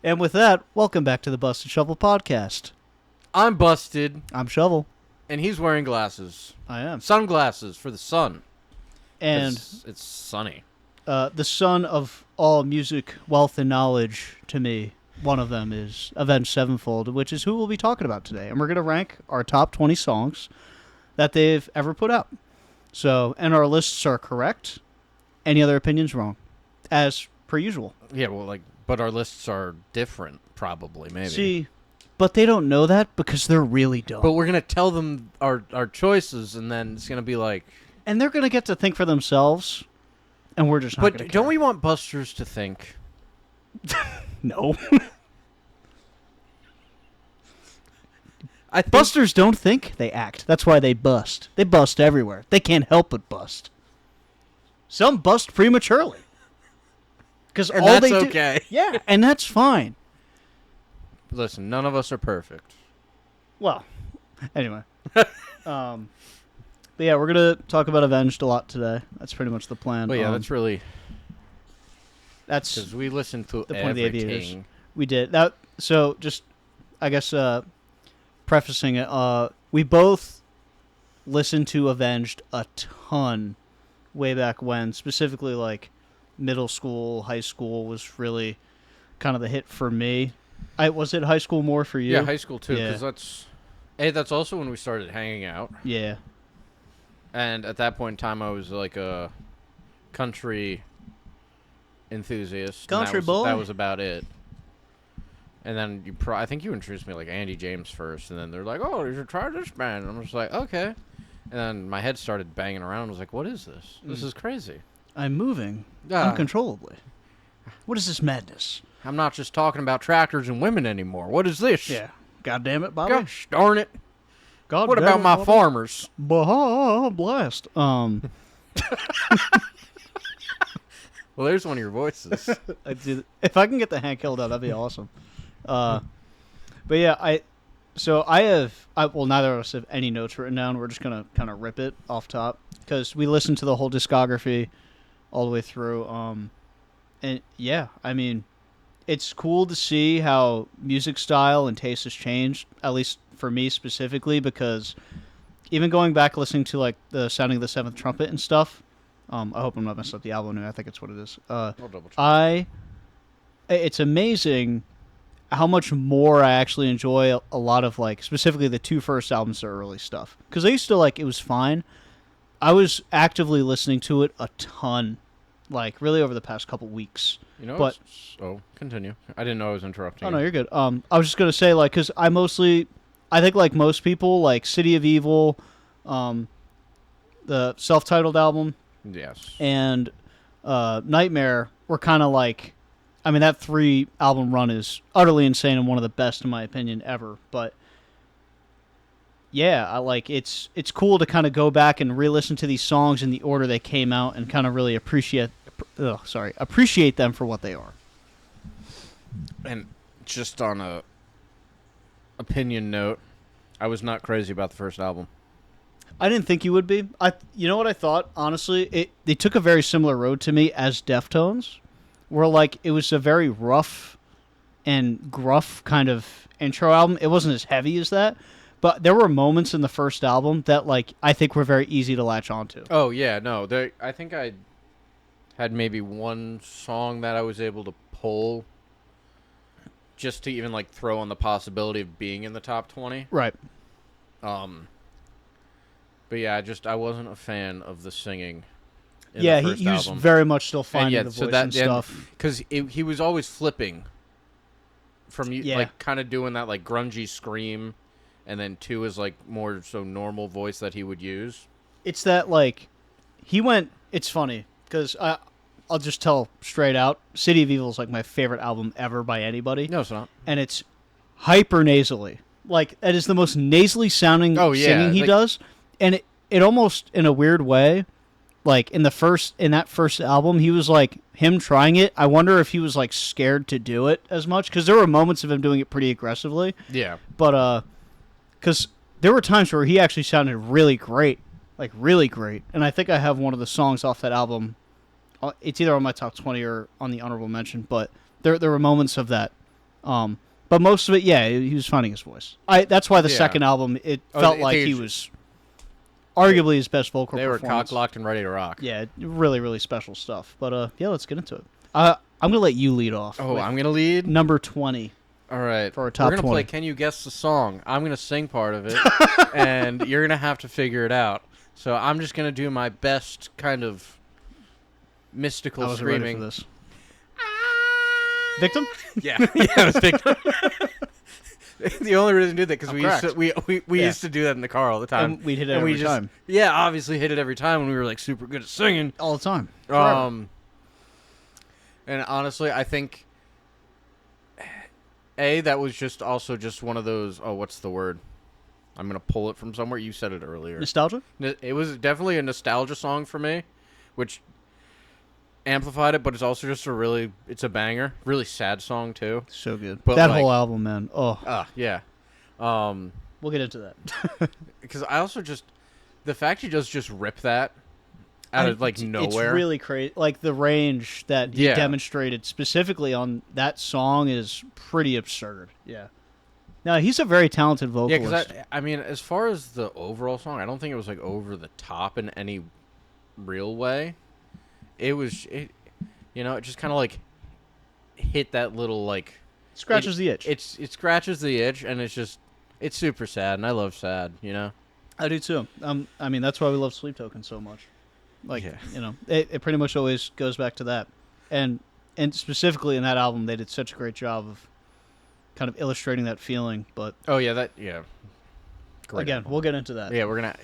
And with that, welcome back to the Busted Shovel podcast. I'm busted, I'm Shovel. and he's wearing glasses. I am. Sunglasses for the sun. And 'Cause it's sunny. the son of all music, wealth, and knowledge to me, one of them is Avenged Sevenfold, which is who we'll be talking about today. And we're going to rank our top 20 songs that they've ever put out. So, and our lists are correct. Any other opinions wrong, as per usual. Yeah, well, but our lists are different, probably, maybe. See, but they don't know that because they're really dumb. But we're going to tell them our choices, and then it's going to be like... And they're going to get to think for themselves, and we're just not going to But don't we want busters to think? No. I think Busters don't think, they act. That's why they bust. They bust everywhere. They can't help but bust. Some bust prematurely. Because all that's they do... okay. Yeah, and that's fine. Listen, none of us are perfect. Well, anyway. But yeah, we're going to talk about Avenged a lot today. That's pretty much the plan. But yeah, that's really... That's Because we listen to the point of the aviators. everything. We did. So just, I guess, prefacing it, we both listened to Avenged a ton way back when. Specifically, like, middle school, high school was really kind of the hit for me. Was it high school more for you? Yeah, high school, too, Yeah. because that's also when we started hanging out. Yeah. And at that point in time, I was like a country enthusiast. Country and boy. That was about it. And then I think you introduced me like Andy James first, and then they're like, "Oh, you should try this band." And I'm just like, "Okay." And then my head started banging around. I was like, "What is this? This is crazy." I'm moving Ah. uncontrollably. What is this madness? I'm not just talking about tractors and women anymore. What is this? Yeah. God damn it, Bobby. Gosh darn it. God What damn about it, my Bobby. farmers? Bah, blast. Well, there's one of your voices. If I can get the hand killed out, that'd be awesome. But yeah, well, neither of us have any notes written down. We're just gonna kind of rip it off top because we listened to the whole discography all the way through. And yeah, I mean, it's cool to see how music style and taste has changed. At least for me specifically, because even going back listening to like the sounding of the Seventh Trumpet and stuff. I hope I'm not messing up the album name. I think it's what it is. I'll double check. It's amazing how much more I actually enjoy a lot of, like, specifically the two first albums, their early stuff. Because I used to, like, it was fine. I was actively listening to it a ton, like, really over the past couple weeks. You know, but continue. I didn't know I was interrupting. Oh, no, you're good. I was just going to say, like, because I think, like most people, like, City of Evil, the self-titled album, Yes. and Nightmare were kind of like, I mean, that 3-album run is utterly insane and one of the best in my opinion ever. But yeah, it's cool to kind of go back and re-listen to these songs in the order they came out and kind of really appreciate them for what they are. And just on a opinion note, I was not crazy about the first album. I didn't think you would be. You know what I thought? Honestly, they took a very similar road to me as Deftones, where like it was a very rough and gruff kind of intro album. It wasn't as heavy as that, but there were moments in the first album that like I think were very easy to latch onto. Oh yeah, no. I think I had maybe one song that I was able to pull just to even like throw on the possibility of being in the top 20. Right. But yeah, I wasn't a fan of the singing. Yeah, the first he was album. very much still finding yeah, the so voice that- and stuff. Because he was always flipping from Yeah. like kind of doing that like grungy scream, and then 2 is like more so normal voice that he would use. It's that like it's funny because I'll just tell straight out, City of Evil is like my favorite album ever by anybody. No, it's not. And it's hyper nasally. Like, that is the most nasally sounding singing he does. And it almost, in a weird way, like, in that first album, he was like, him trying it, I wonder if he was, like, scared to do it as much. Because there were moments of him doing it pretty aggressively. Yeah. But, because there were times where he actually sounded really great. Like, really great. And I think I have one of the songs off that album. It's either on my top 20 or on the honorable mention. But there were moments of that But most of it, yeah, he was finding his voice. That's why the second album, it felt like he was arguably his best vocal performance. They were cock-locked and ready to rock. Yeah, really, really special stuff. But yeah, let's get into it. I'm going to let you lead off. Oh, I'm going to lead? Number 20. All right. For our top 20. We're going to play Can You Guess the Song? I'm going to sing part of it, and you're going to have to figure it out. So I'm just going to do my best kind of mystical I wasn't screaming. Ready for this. Victim? Yeah, it was Victim. The only reason we did that because we used to do that in the car all the time. And we'd hit it every time. Yeah, obviously hit it every time when we were like super good at singing. All the time. Forever. And honestly, I think that was just also just one of those. Oh, what's the word? I'm gonna pull it from somewhere. You said it earlier. Nostalgia? It was definitely a nostalgia song for me, which amplified it, but it's also just it's a banger. Really sad song too. So good. But that whole album, man. Oh. Yeah. We'll get into that. Because I also the fact he does just rip that out of like nowhere. It's really crazy. Like the range that he demonstrated specifically on that song is pretty absurd. Yeah. Now he's a very talented vocalist. Yeah, because I mean, as far as the overall song, I don't think it was like over the top in any real way. It just kind of like hit that little like scratches the itch. It scratches the itch, and it's super sad, and I love sad. I do too. I mean, that's why we love Sleep Token so much. Like, it pretty much always goes back to that, and specifically in that album, they did such a great job of kind of illustrating that feeling. But great again, album. We'll get into that. Yeah, we're gonna.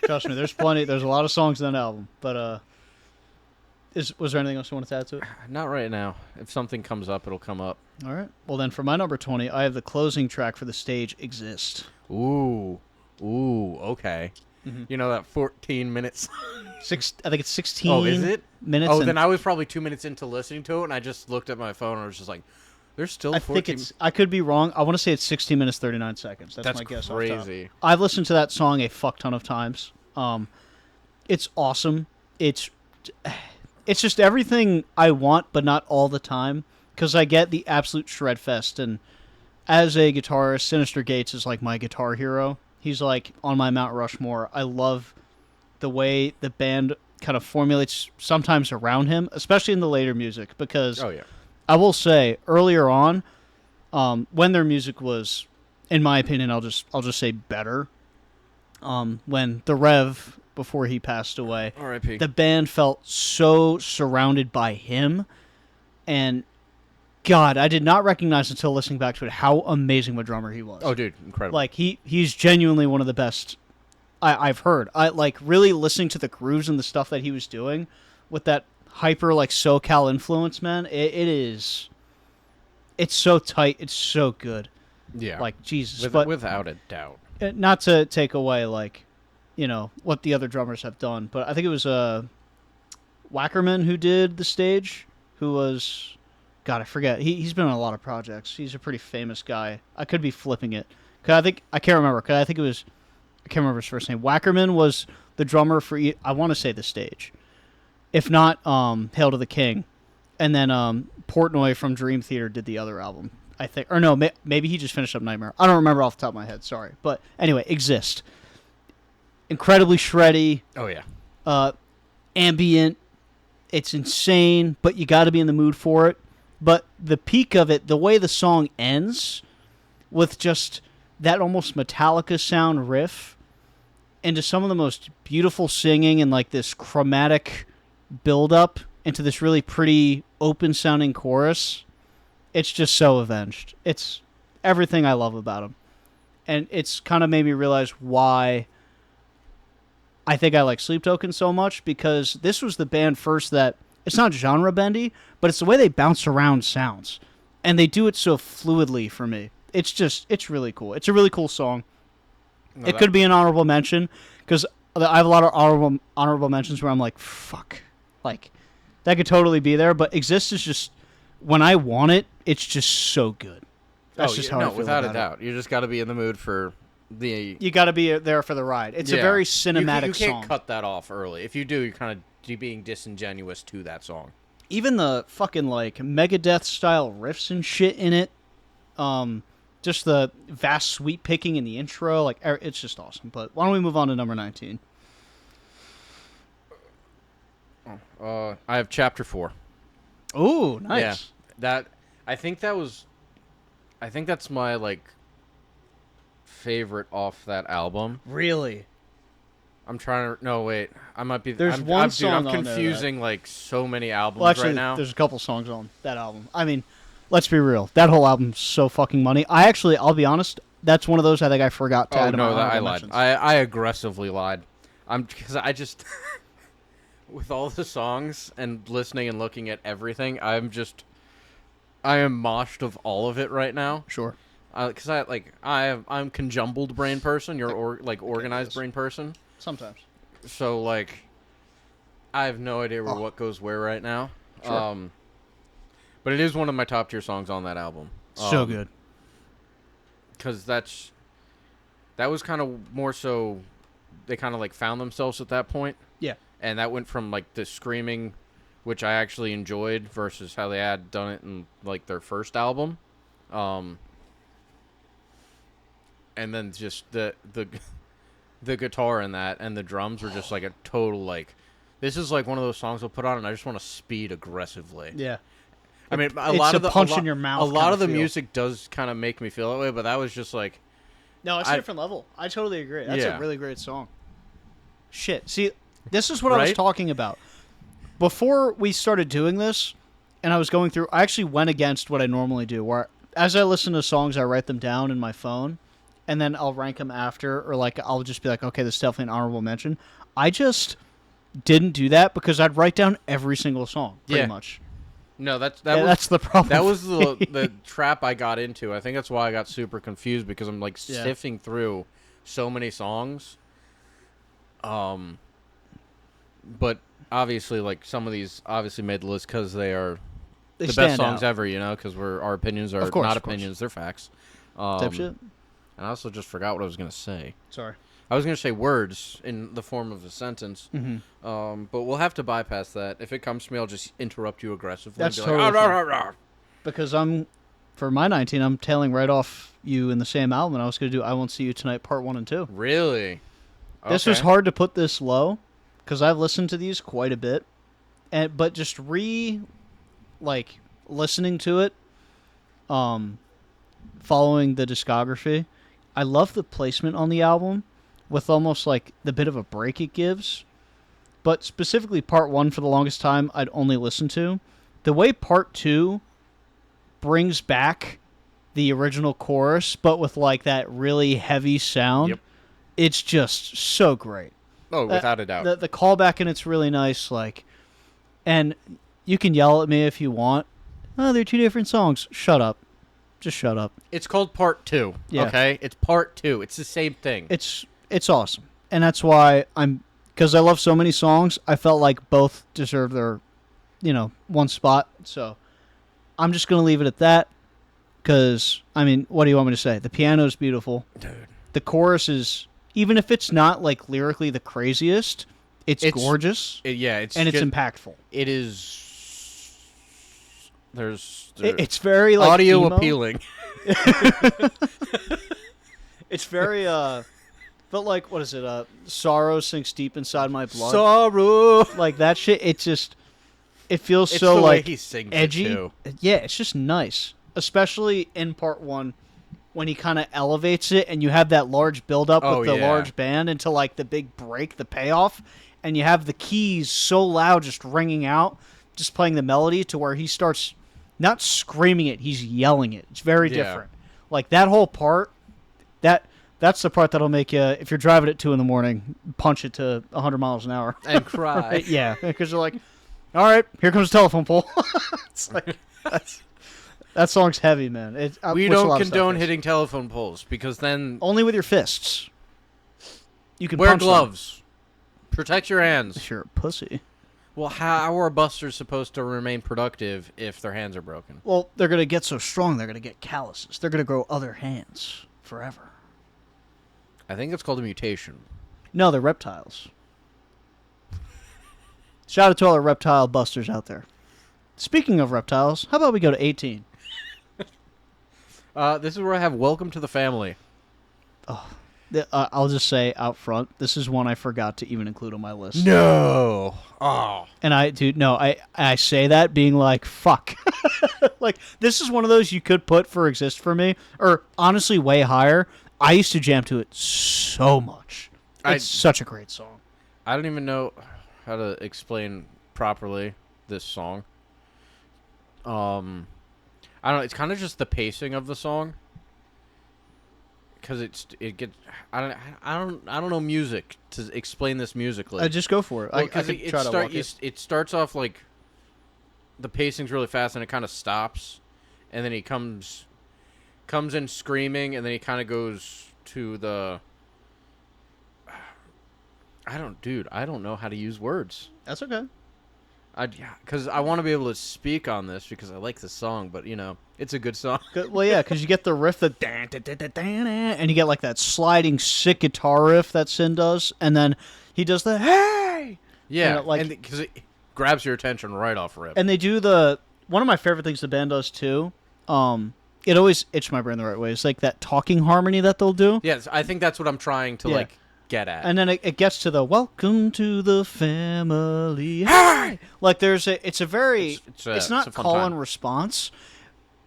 Trust me, there's plenty. There's a lot of songs in that album, but was there anything else you wanted to add to it? Not right now. If something comes up, it'll come up. All right. Well, then for my number 20, I have the closing track for the stage, Exist. Ooh, okay. Mm-hmm. You know that 14 minutes? I think it's 16 Oh, is it? Minutes. Oh, then I was probably 2 minutes into listening to it, and I just looked at my phone, and I was just like, there's still 14... I could be wrong. I want to say it's 16 minutes, 39 seconds. That's my guess. Crazy. I've listened to that song a fuck ton of times. It's awesome. It's just everything I want, but not all the time, because I get the absolute shred fest, and as a guitarist, Sinister Gates is like my guitar hero. He's like on my Mount Rushmore. I love the way the band kind of formulates sometimes around him, especially in the later music, because I will say earlier on, when their music was, in my opinion, I'll just say better. When the Rev, before he passed away, R.I.P. the band felt so surrounded by him, and God, I did not recognize until listening back to it how amazing of a drummer he was. Oh, dude, incredible! Like he's genuinely one of the best I've heard. I like really listening to the grooves and the stuff that he was doing with that hyper like SoCal influence, man. It's so tight. It's so good. Yeah, like Jesus, without a doubt. Not to take away like, what the other drummers have done, but I think it was Wackerman who did the stage, who was, God, I forget. He's been on a lot of projects. He's a pretty famous guy. I could be flipping it. I can't remember. I can't remember his first name. Wackerman was the drummer for, I want to say, the stage. If not, Hail to the King. And then Portnoy from Dream Theater did the other album, I think. Or no, maybe he just finished up Nightmare. I don't remember off the top of my head. Sorry. But anyway, Exist. Incredibly shreddy. Oh, yeah. Ambient. It's insane, but you got to be in the mood for it. But the peak of it, the way the song ends, with just that almost Metallica sound riff, into some of the most beautiful singing and like this chromatic build-up into this really pretty open-sounding chorus, it's just so Avenged. It's everything I love about him. And it's kind of made me realize why I think I like Sleep Token so much, because this was the band first that, it's not genre bendy, but it's the way they bounce around sounds. And they do it so fluidly for me. It's really cool. It's a really cool song. It could be an honorable mention, because I have a lot of honorable mentions where I'm like, fuck. Like, that could totally be there, but Exist is just, when I want it, it's just so good. That's just how I feel without about a doubt. You just got to be in the mood for You got to be there for the ride. It's a very cinematic song. You can't cut that off early. If you do, you're kind of being disingenuous to that song. even the fucking like Megadeth style riffs and shit in it. Just the vast sweep picking in the intro, like it's just awesome. But why don't we move on to number 19? I have Chapter 4. Oh, nice. Yeah, I think that's my like favorite off that album. Really? I'm trying to. No, wait. I might be. There's I'm song on confusing there like so many albums well, actually, right now. there's a couple songs on that album. I mean, let's be real. That whole album's so fucking money. I'll be honest. That's one of those I think I forgot to add to my I honorable lied. mentions. I aggressively lied. Because I just with all the songs and listening and looking at everything, I am moshed of all of it right now. Sure. Because I'm conjumbled brain person. You're organized brain person. Sometimes. So like, I have no idea what goes where right now. Sure. But it is one of my top tier songs on that album. So good. Because that was kind of more so, they kind of like found themselves at that point. Yeah. And that went from like the screaming, which I actually enjoyed, versus how they had done it in like their first album. And then just the guitar in that and the drums were just like a total like, this is like one of those songs I'll put on and I just want to speed aggressively. Yeah. I mean, punch in your mouth. A lot of the feel. Music does kind of make me feel that way, but that was just like, no, it's a different level. I totally agree. That's Yeah. a really great song. Shit. See, this is what I was Right? talking about. Before we started doing this, and I was going through, I actually went against what I normally do, where as I listen to songs, I write them down in my phone, and then I'll rank them after, or like I'll just be like, okay, this is definitely an honorable mention. I just didn't do that because I'd write down every single song, pretty much. no, that's the problem. That was the trap I got into. I think that's why I got super confused, because I'm like sifting through so many songs. But obviously, like some of these obviously made the list because they are the best songs ever, you know, because our opinions are not opinions, they're facts. Type shit. And I also just forgot what I was going to say. Sorry. I was going to say words in the form of a sentence, but we'll have to bypass that. If it comes to me, I'll just interrupt you aggressively. That's and be totally like, fine. rah, rah, rah. Because for my 19, I'm tailing right off you in the same album, and I was going to do I Won't See You Tonight Part 1 and 2. Really? This was hard to put this low, because I've listened to these quite a bit, but just listening to it, following the discography, I love the placement on the album, with almost like the bit of a break it gives. But specifically Part 1 for the longest time I'd only listen to. The way Part 2 brings back the original chorus, but with like that really heavy sound, it's just so great. Oh, without a doubt. The callback in it's really nice, like, and you can yell at me if you want. Oh, they're two different songs. Shut up. Just shut up. It's called Part 2, okay? It's Part 2. It's the same thing. It's awesome. And that's why because I love so many songs, I felt like both deserve their, one spot. So I'm just going to leave it at that, because, I mean, what do you want me to say? The piano's beautiful. Dude. The chorus is, even if it's not, like, lyrically the craziest, it's gorgeous. It's impactful. It is. It's very, like, audio emo. appealing. It's very, but like, what is it? Sorrow sinks deep inside my blood. Sorrow. Like that shit. It feels It's so the way like he sings edgy. it too. Yeah, it's just nice, especially in Part 1 when he kind of elevates it, and you have that large build up with the large band into like the big break, the payoff, and you have the keys so loud, just ringing out, just playing the melody to where he starts not screaming it, he's yelling it. It's very different. Like that whole part. That's the part that'll make you, if you're driving at 2 a.m, punch it to 100 miles an hour. And cry. Yeah, because you're like, all right, here comes the telephone pole. It's like, that song's heavy, man. We don't condone hitting telephone poles, because then... Only with your fists. You can wear punch gloves. Them. Protect your hands. You're a pussy. Well, how are busters supposed to remain productive if their hands are broken? Well, they're going to get so strong, they're going to get calluses. They're going to grow other hands forever. I think it's called a mutation. No, they're reptiles. Shout out to all the reptile busters out there. Speaking of reptiles, how about we go to 18? This is where I have Welcome to the Family. I'll just say out front, this is one I forgot to even include on my list. No. Oh. And I say that being like, fuck. Like, this is one of those you could put for Exist for me, or honestly way higher. I used to jam to it so much. It's such a great song. I don't even know how to explain properly this song. I don't know. It's kind of just the pacing of the song. Because it gets I don't know music to explain this musically. Just go for it. Well, I could try to walk it. It starts off like the pacing's really fast and it kind of stops, and then he comes in screaming, and then he kind of goes to the I don't know how to use words. That's okay. Because I want to be able to speak on this because I like the song, but it's a good song. Well, yeah, because you get the riff that and you get like that sliding sick guitar riff that Sin does, and then he does the hey. Yeah, because it grabs your attention right off rip. And they do one of my favorite things the band does too. It always itched my brain the right way. It's like that talking harmony that they'll do. Yes, I think that's what I'm trying to get at. And then it gets to the welcome to the family. Hey! Like it's not a fun call and time. response,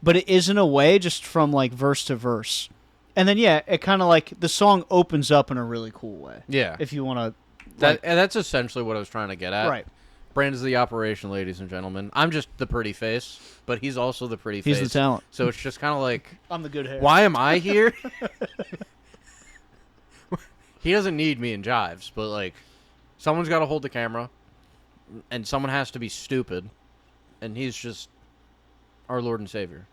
but it is in a way just from like verse to verse. And then it kind of like the song opens up in a really cool way. Yeah. If you want to And that's essentially what I was trying to get at. Right. Brand's the operation, ladies and gentlemen. I'm just the pretty face, but he's also the pretty face. He's the talent. So it's just kind of like, I'm the good hair. why am I here? He doesn't need me in jives, but like, someone's got to hold the camera, and someone has to be stupid, and he's just our Lord and Savior.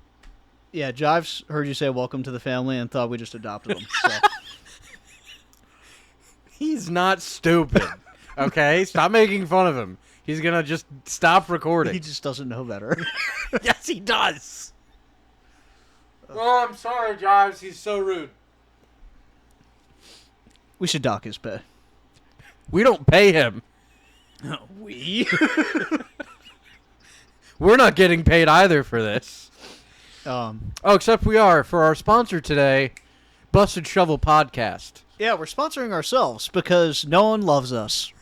Yeah, Jives heard you say welcome to the family and thought we just adopted him. So. He's not stupid, okay? Stop making fun of him. He's going to just stop recording. He just doesn't know better. Yes, he does. Oh, I'm sorry, Jives. He's so rude. We should dock his pay. We don't pay him. We? We're not getting paid either for this. Except we are for our sponsor today, Busted Shovel Podcast. Yeah, we're sponsoring ourselves because no one loves us.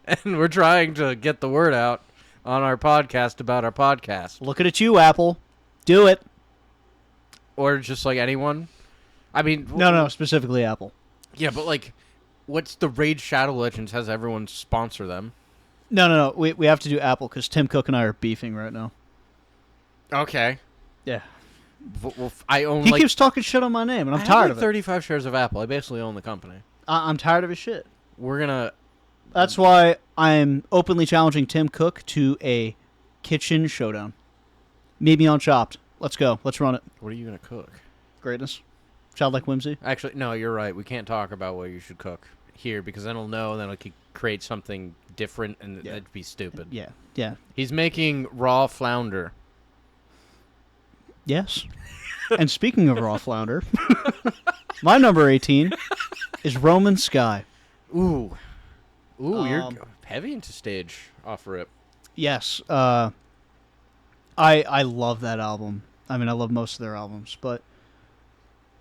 And we're trying to get the word out on our podcast about our podcast. Looking at you, Apple. Do it. Or just like anyone. I mean... No, specifically Apple. Yeah, but like, what's the Raid Shadow Legends has everyone sponsor them? No. We have to do Apple because Tim Cook and I are beefing right now. Okay. Yeah. Well, I own He keeps talking shit on my name, and I'm tired of it. 35 shares of Apple. I basically own the company. I'm tired of his shit. We're gonna... That's why I'm openly challenging Tim Cook to a kitchen showdown. Meet me on Chopped. Let's go. Let's run it. What are you gonna cook? Greatness. Childlike whimsy. Actually, no, you're right. We can't talk about what you should cook here because then he'll know, and then it'll create something different, and that'd be stupid. Yeah. He's making raw flounder. Yes. And speaking of raw flounder, my number 18 is Roman Sky. Ooh, you're heavy into stage off rip. Yes. I love that album. I mean, I love most of their albums, but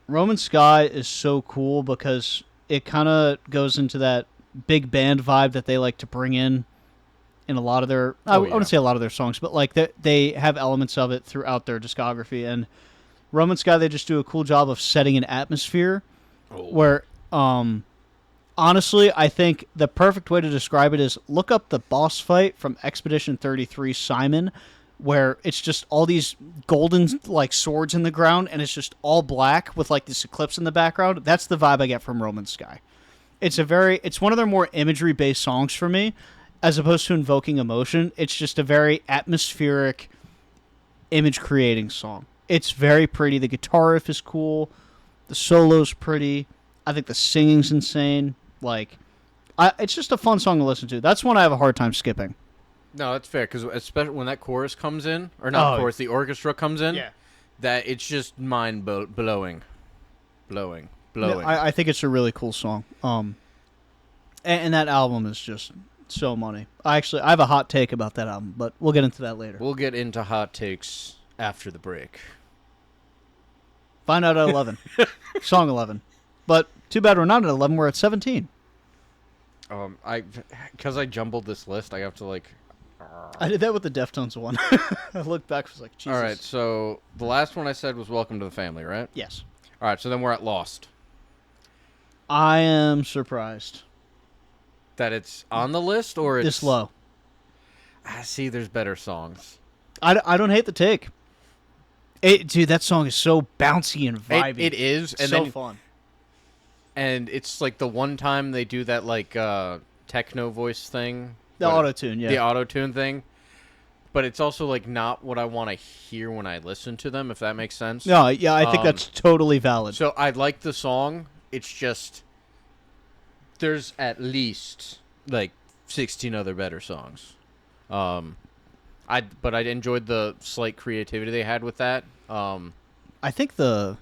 Roman Sky is so cool because it kind of goes into that big band vibe that they like to bring in a lot of their... I wouldn't say a lot of their songs, but like they have elements of it throughout their discography. And Roman Sky, they just do a cool job of setting an atmosphere where... Honestly, I think the perfect way to describe it is look up the boss fight from Expedition 33 Simon, where it's just all these golden like swords in the ground, and it's just all black with like this eclipse in the background. That's the vibe I get from Roman Sky. It's one of their more imagery based songs for me, as opposed to invoking emotion. It's just a very atmospheric, image creating song. It's very pretty. The guitar riff is cool. The solo's pretty. I think the singing's insane. Like, it's just a fun song to listen to. That's one I have a hard time skipping. No, that's fair, because especially when that chorus comes in, or not chorus, the orchestra comes in, that it's just mind-blowing. I think it's a really cool song. And that album is just So money. I have a hot take about that album, but we'll get into that later. We'll get into hot takes after the break. Find out at 11. Song 11. But too bad we're not at 11. We're at 17. Because I jumbled this list, I have to like. I did that with the Deftones one. I looked back, was like, Jesus. All right, so the last one I said was "Welcome to the Family," right? Yes. All right, so then we're at "Lost." I am surprised. That it's on the list, or it's This low. I see. There's better songs. I don't hate the take. Dude, that song is so bouncy and vibey. It is, and so then, fun. And it's like the one time they do that like techno voice thing. The auto-tune, yeah. The auto-tune thing. But it's also like not what I want to hear when I listen to them, if that makes sense. No, yeah, I think that's totally valid. So I like the song. It's just there's at least like 16 other better songs. I enjoyed the slight creativity they had with that. I think I'll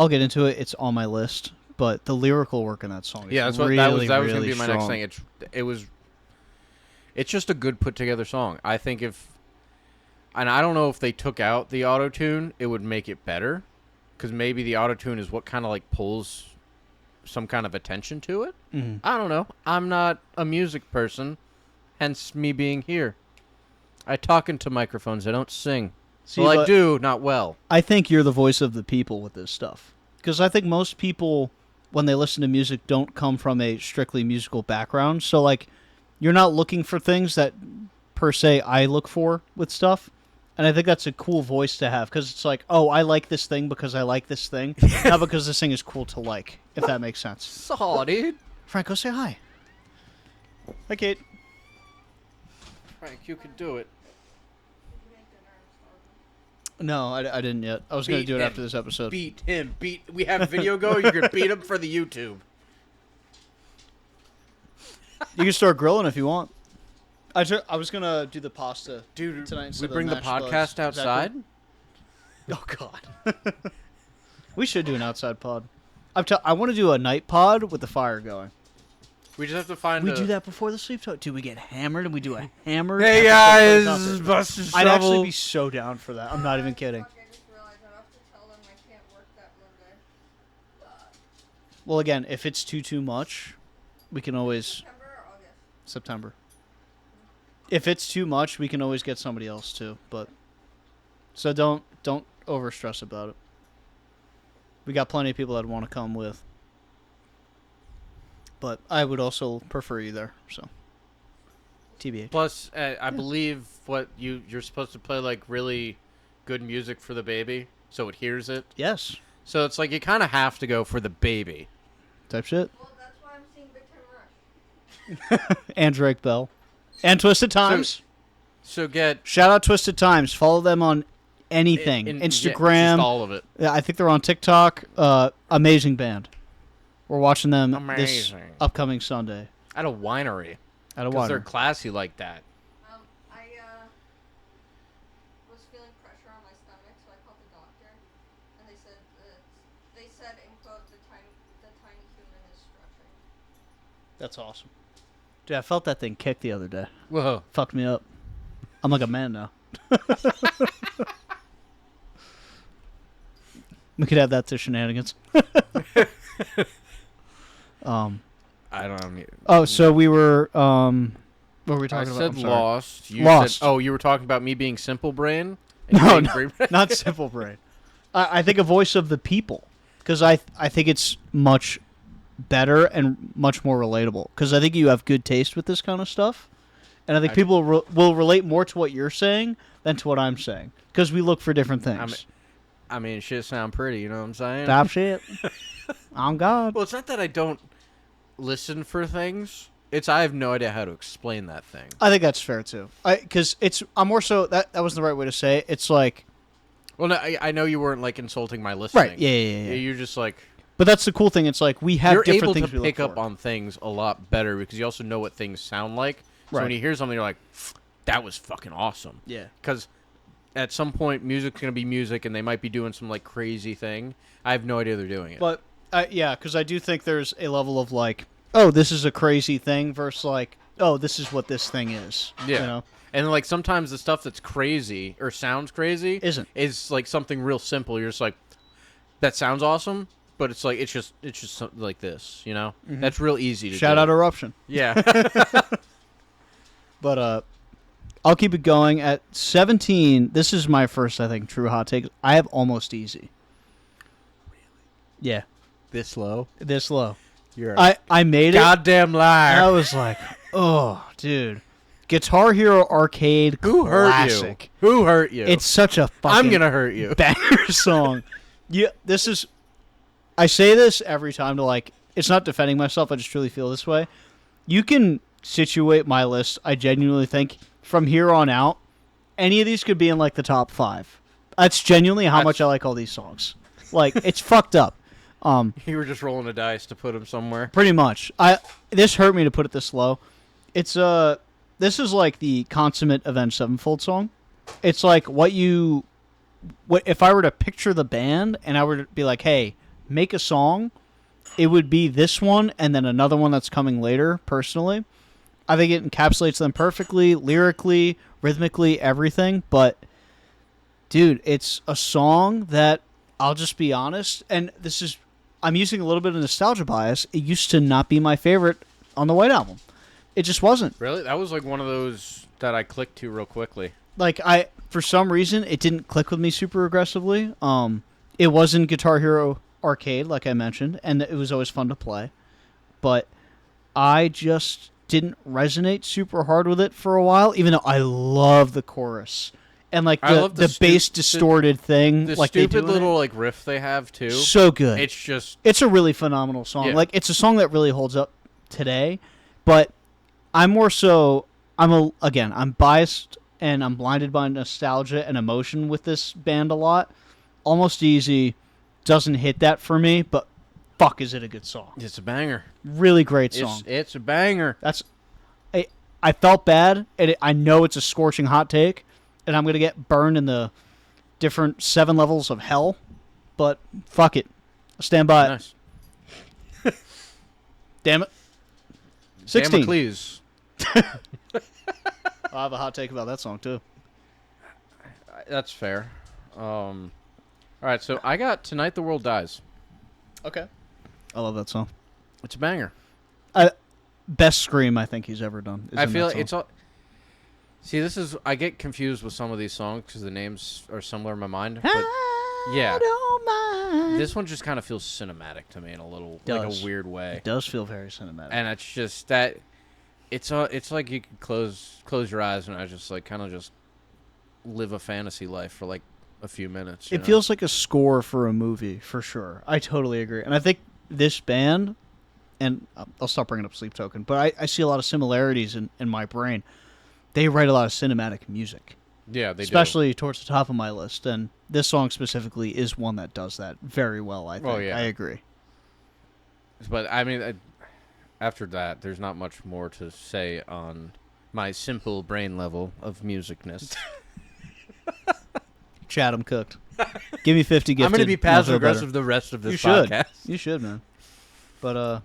get into it. It's on my list, but the lyrical work in that song is that was really going to be my strong. next thing. It's just a good put together song. I think and I don't know if they took out the auto-tune, it would make it better, because maybe the auto-tune is what kind of like pulls some kind of attention to it. Mm-hmm. I don't know. I'm not a music person, hence me being here. I talk into microphones. I don't sing. I do, not well. I think you're the voice of the people with this stuff. Because I think most people, when they listen to music, don't come from a strictly musical background. So, like, you're not looking for things that, per se, I look for with stuff. And I think that's a cool voice to have. Because it's like, oh, I like this thing because I like this thing. Not because this thing is cool to like, if that makes sense. Saw, dude. Frank, go say hi. Hi, Kate. Frank, you could do it. No, I didn't yet. I was going to do it after this episode. Beat him. We have video go. You can beat him for the YouTube. You can start grilling if you want. I was going to do the pasta tonight. We bring the podcast outside? Oh, God. We should do an outside pod. I want to do a night pod with the fire going. We just have to find We do that before the sleep talk. Dude, we get hammered and we do a hammered. Hey, guys. This is Buster Shovel. I'd actually be so down for that. I'm not even kidding. I just realized I have to tell them I can't work that Monday. Well, again, if it's too much, we can always... September or August? September. If it's too much, we can always get somebody else too. But so don't over stress about it. We got plenty of people that want to come with. But I would also prefer you there. So TBH. Plus, I believe you're supposed to play like really good music for the baby, so it hears it. Yes. So it's like you kind of have to go for the baby. Type shit. Well, that's why I'm seeing Big Time Rush. And Drake Bell. And Twisted Times. So get... Shout out Twisted Times. Follow them on anything. Instagram. Yeah, just all of it. Yeah, I think they're on TikTok. Amazing band. We're watching them this Amazing. upcoming Sunday. At a winery. At a Because they're winery. classy like that. I was feeling pressure on my stomach, so I called the doctor, and they said in quote the tiny human is stretching. That's awesome. Dude, I felt that thing kick the other day. Whoa. Fucked me up. I'm like a man now. We could add that to shenanigans. I don't know. Oh, so we were what were we talking I about? said Lost. You Lost. Said, you were talking about me being simple brain? No, no. not Simple Brain. I think a voice of the people, because I think it's much better and much more relatable. Because I think you have good taste with this kind of stuff, and I think people will relate more to what you're saying than to what I'm saying. Because we look for different things. I mean, shit sound pretty. You know what I'm saying? Stop shit. On God. Well, it's not that I don't listen for things. It's I have no idea how to explain that thing. I think that's fair too. Because I'm more so that wasn't the right way to say it. It's like, well, no, I know you weren't like insulting my listening. right? Yeah. You're just like, but that's the cool thing. It's like we have you're different able things to we pick look up for. on things a lot better because you also know what things sound like. So Right. when you hear something, you're like, that was fucking awesome. Yeah. Because at some point, music's gonna be music, and they might be doing some like crazy thing. I have no idea they're doing it. But yeah, because I do think there's a level of like, oh, this is a crazy thing versus like, oh, this is what this thing is. Yeah. You know? And like sometimes the stuff that's crazy or sounds crazy is like something real simple. You're just like, that sounds awesome, but it's like it's just something like this, you know. Mm-hmm. That's real easy to do. Shout out Eruption. Yeah. But I'll keep it going at 17. This is my first, I think, true hot take. I have Almost Easy. Yeah, This low. this low. You're a I made it. goddamn liar. I was like, oh, dude. Guitar Hero Arcade Who hurt classic. you? Who hurt you? It's such a fucking I'm gonna hurt you. banger song. Yeah, this is. I say this every time to like. It's not defending myself. I just truly feel this way. You can situate my list. I genuinely think from here on out, any of these could be in like the top 5. That's genuinely how much I like all these songs. Like it's fucked up. You were just rolling a dice to put him somewhere. Pretty much. This hurt me to put it this low. It's this is like the consummate Avenged Sevenfold song. It's like what if I were to picture the band and I were to be like, hey, make a song, it would be this one and then another one that's coming later, personally. I think it encapsulates them perfectly, lyrically, rhythmically, everything. But, dude, it's a song that, I'll just be honest, and I'm using a little bit of nostalgia bias. It used to not be my favorite on the White Album. It just wasn't. Really? That was like one of those that I clicked to real quickly. Like for some reason, it didn't click with me super aggressively. It was in Guitar Hero Arcade, like I mentioned, and it was always fun to play. But I just didn't resonate super hard with it for a while, even though I love the chorus. And like the bass distorted thing, the like stupid they do little like riff they have too. So good. It's a really phenomenal song. Yeah. Like it's a song that really holds up today. But I'm biased and I'm blinded by nostalgia and emotion with this band a lot. Almost Easy doesn't hit that for me, but fuck, is it a good song? It's a banger. Really great song. It's a banger. I felt bad, and I know it's a scorching hot take, and I'm gonna get burned in the different 7 levels of hell, but fuck it, I stand by it. Nice. Damn it. 16. Damocles. I have a hot take about that song too. That's fair. All right, so I got Tonight the World Dies. Okay. I love that song. It's a banger. Best scream I think he's ever done. I feel it's all. See, I get confused with some of these songs because the names are similar in my mind. But yeah, don't mind. This one just kind of feels cinematic to me in a little, like a weird way. It does feel very cinematic. And it's just that, it's like you could close your eyes and I just like kind of just live a fantasy life for like a few minutes. It feels like a score for a movie, for sure. I totally agree. And I think this band, and I'll stop bringing up Sleep Token, but I see a lot of similarities in my brain. They write a lot of cinematic music. Yeah, they especially towards the top of my list. And this song specifically is one that does that very well, I think. Oh, yeah. I agree. But, I mean, after that, there's not much more to say on my simple brain level of musicness. Chad, I'm cooked. Give me 50 gifted. I'm going to be passive-aggressive the rest of this podcast. You should, man. But,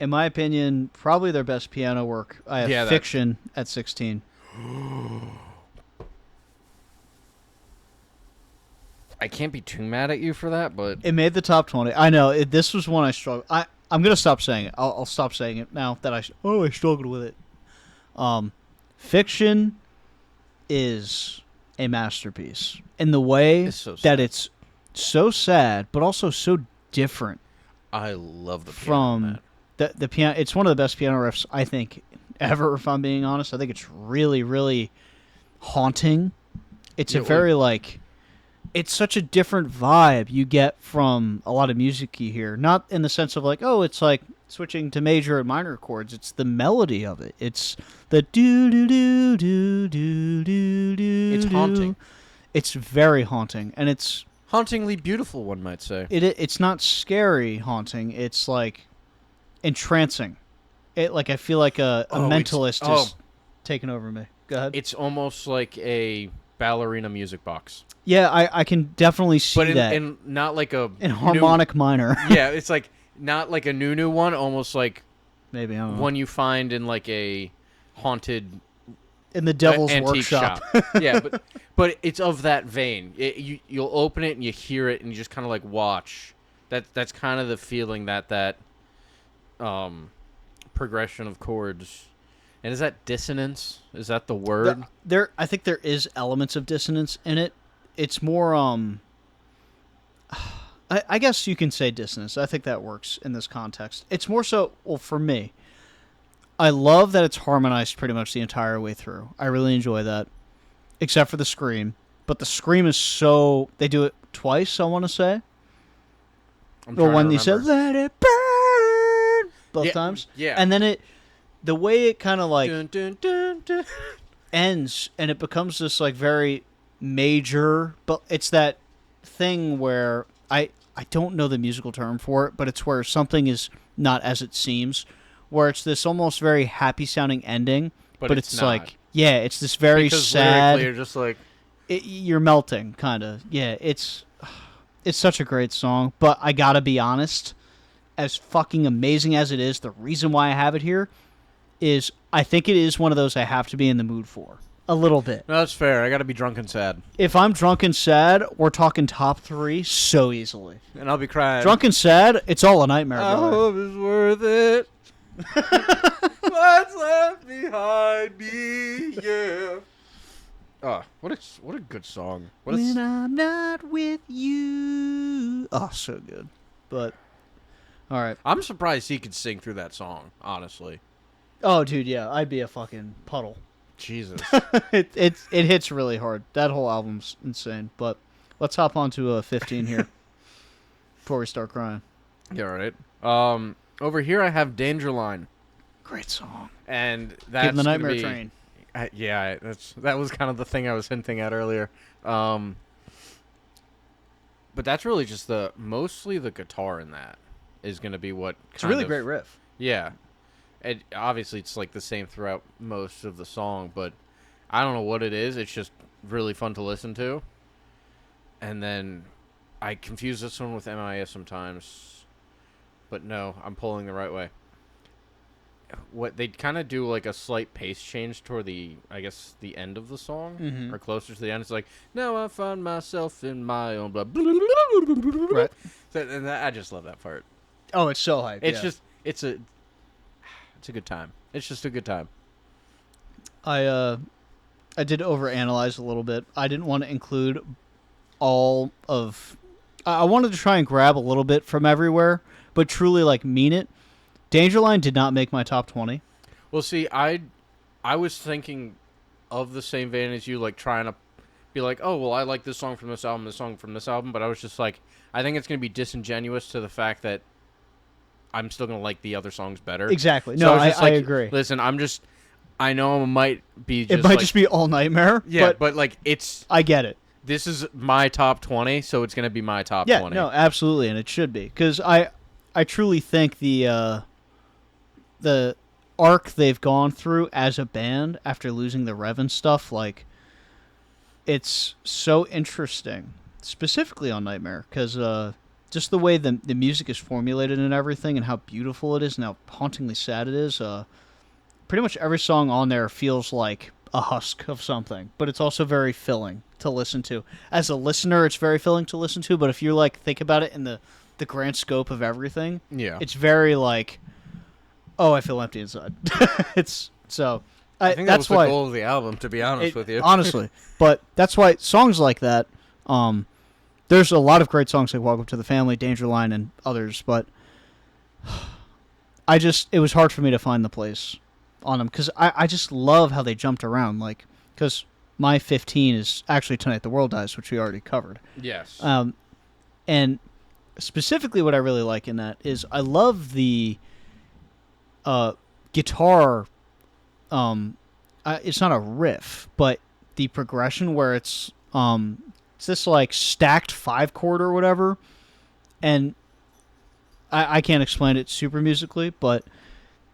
in my opinion, probably their best piano work. I have Fiction at 16. I can't be too mad at you for that, but... It made the top 20. I know. This was one I struggled. I'm going to stop saying it. I'll stop saying it now that I struggled with it. Fiction is a masterpiece in the way that it's so sad, but also so different. I love the piano, from man. The piano. It's one of the best piano riffs I think ever. If I'm being honest, I think it's really, really haunting. It's a very it's such a different vibe you get from a lot of music you hear. Not in the sense of like, oh, it's like switching to major and minor chords. It's the melody of it. It's the do do do do do do do. It's haunting. It's very haunting, and it's hauntingly beautiful, one might say. It's not scary haunting. It's like entrancing. I feel like a mentalist is taking over me. Go ahead. It's almost like a ballerina music box. Yeah, I can definitely see that. But in not like a... In harmonic minor. Yeah, it's like not like a new one, almost like Maybe, I don't know. one you find in like a haunted In the Devil's antique Workshop. shop. Yeah, but it's of that vein. You'll open it and you hear it and you just kind of like watch. That's kind of the feeling that progression of chords. And is that dissonance? Is that the word? I think there is elements of dissonance in it. It's more I guess you can say dissonance. I think that works in this context. It's more so, well, for me, I love that it's harmonized pretty much the entire way through. I really enjoy that, except for the scream. But the scream is so, they do it twice, I want to say. Well, when you said "Let it burn" both times, yeah, and then the way it kind of like dun, dun, dun, dun. ends, and it becomes this like very major, but it's that thing where I don't know the musical term for it, but it's where something is not as it seems, where it's this almost very happy sounding ending, but it's not. like, yeah, it's this very Because sad. lyrically you're just like, You're melting, kind of. Yeah, it's such a great song, but I gotta be honest, as fucking amazing as it is, the reason why I have it here is I think it is one of those I have to be in the mood for. A little bit. no, that's fair. I got to be drunk and sad, If I'm drunk and sad, we're talking top 3 so easily. and I'll be crying. Drunk and sad, it's all a nightmare, I brother. hope it's worth it. What's left behind me? Yeah. Oh, what a good song. When I'm not with you. Oh, so good. But, all right. I'm surprised he could sing through that song. Honestly, Oh, dude, yeah, I'd be a fucking puddle. Jesus. It hits really hard. That whole album's insane. But let's hop on to 15 here before we start crying. Yeah, right. Over here I have Danger Line, Great song. and that's Getting the gonna Nightmare be, Train. that was kind of the thing I was hinting at earlier. But that's really just mostly the guitar in that is going to be what. It's a really great riff. Yeah, and obviously it's like the same throughout most of the song, but I don't know what it is. It's just really fun to listen to. And then I confuse this one with MIS sometimes, but no, I'm pulling the right way. What they kind of do like a slight pace change toward the end of the song, or closer to the end. It's like, now I find myself in my own blood. Right. And I just love that part. Oh, it's so hype. It's yeah. just it's a good time. It's just a good time. I did overanalyze a little bit. I didn't want to include all of. I wanted to try and grab a little bit from everywhere, but truly like mean it. Dangerline did not make my top 20. Well, see, I was thinking of the same vein as you, like trying to be like, oh, well, I like this song from this album, but I was just like, I think it's going to be disingenuous to the fact that I'm still going to like the other songs better. Exactly. So No, was just I like, agree. Listen, I know it might be just It might like, just be all nightmare. yeah, but like I get it. this is my top 20, so it's going to be my top Yeah, 20. no, absolutely, and it should be because I truly think the arc they've gone through as a band after losing the Rev and stuff, like, it's so interesting, specifically on Nightmare, because just the way the music is formulated and everything, and how beautiful it is, and how hauntingly sad it is. Pretty much every song on there feels like a husk of something, but it's also very filling to listen to. As a listener, it's very filling to listen to, but if you like think about it in the grand scope of everything, Yeah. it's very like, oh, I feel empty inside. It's so. I think that's that was why the goal of the album, to be honest with you. honestly, but that's why songs like that. There's a lot of great songs like "Welcome to the Family," "Dangerline," and others, but it was hard for me to find the place on them because I just love how they jumped around. Like, because my 15 is actually "Tonight the World Dies," which we already covered. Yes. And specifically, what I really like in that is I love the guitar. It's not a riff, but the progression where it's this like stacked 5-chord or whatever, and I can't explain it super musically, but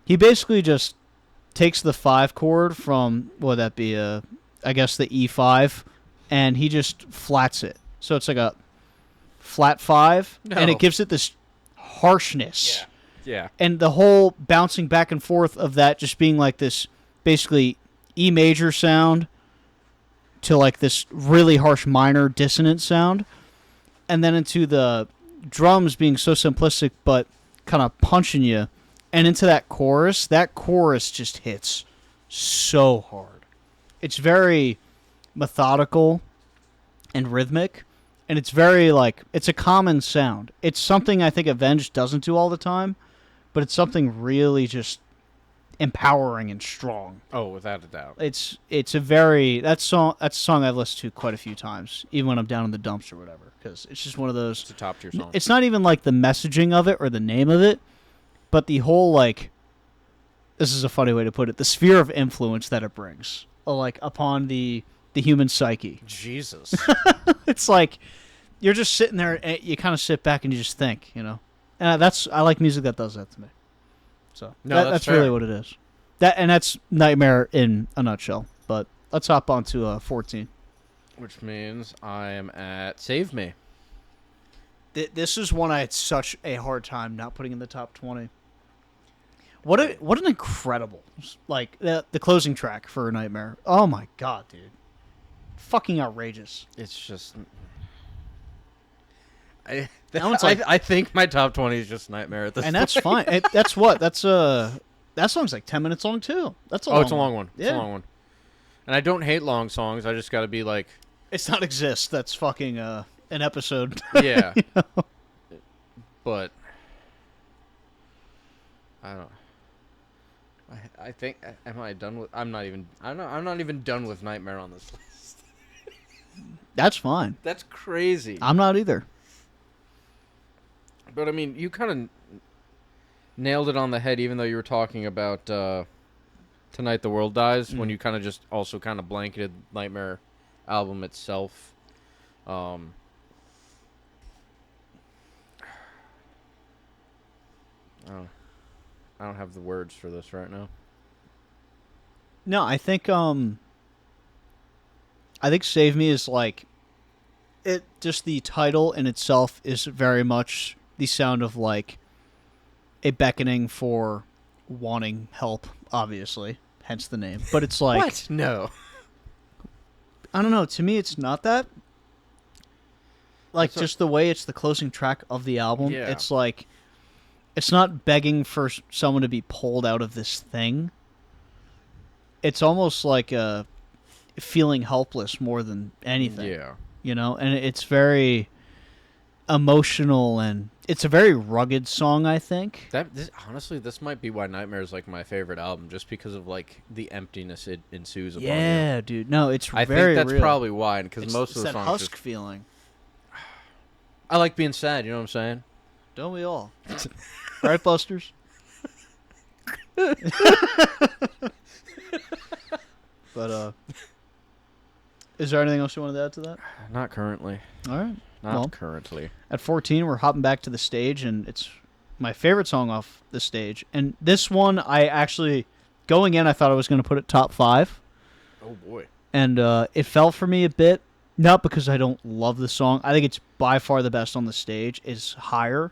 he basically just takes the 5-chord from, what would that be, I guess the E5, and he just flats it. So it's like a flat 5, and No. it gives it this harshness. Yeah. Yeah. And the whole bouncing back and forth of that just being like this basically E major sound to like this really harsh minor dissonant sound, and then into the drums being so simplistic but kind of punching you, and into that chorus just hits so hard. It's very methodical and rhythmic, and it's very like, it's a common sound. It's something I think Avenged doesn't do all the time, but it's something really just empowering and strong. Oh, without a doubt. It's a very, that's a song I've listened to quite a few times, even when I'm down in the dumps or whatever, because it's just one of those. It's a top tier song. It's not even like the messaging of it or the name of it, but the whole like, this is a funny way to put it, the sphere of influence that it brings, like upon the human psyche. Jesus. It's like you're just sitting there and you kind of sit back and you just think, you know. And I like music that does that to me. So No, that's fair. really what it is. That's Nightmare in a nutshell. But let's hop on to 14. Which means I am at Save Me. This is one I had such a hard time not putting in the top 20. What an incredible, like, the closing track for Nightmare. Oh my god, dude. Fucking outrageous. It's just... That one's like- I think my top 20 is just Nightmare at this And point. that's fine. That's what? That song's like 10 minutes long too. That's a long It's a long one. It's Yeah. a long one. And I don't hate long songs. I just got to be like... It's not exist. That's fucking an episode. Yeah. You know? But... I don't... I think... Am I done with... I'm not even done with Nightmare on this list. That's fine. That's crazy. I'm not either. But I mean, you kind of nailed it on the head, even though you were talking about Tonight the World Dies, when you kind of just also kind of blanketed Nightmare album itself. I don't have the words for this right now. No, I think Save Me is like, it just the title in itself is very much the sound of like a beckoning for wanting help, obviously, hence the name. But it's like, What? No. I don't know, to me it's not that. Like So- just the way it's the closing track of the album, Yeah. it's like, it's not begging for someone to be pulled out of this thing. It's almost like a feeling helpless more than anything. Yeah. You know, and it's very emotional, and it's a very rugged song, I think. Honestly, this might be why Nightmare is like my favorite album, just because of like the emptiness it ensues upon you. Yeah, dude. No, it's I very think that's real. probably why, because It's- most it's of the that songs husk just, feeling. I like being sad. You know what I'm saying? Don't we all? Right, Busters? But is there anything else you wanted to add to that? Not currently. All right. Not Well. currently. At 14, we're hopping back to the stage, and it's my favorite song off the stage. And this one, I actually, going in, I thought I was going to put it top 5. Oh boy. And it fell for me a bit, not because I don't love the song. I think it's by far the best on the stage, is Higher.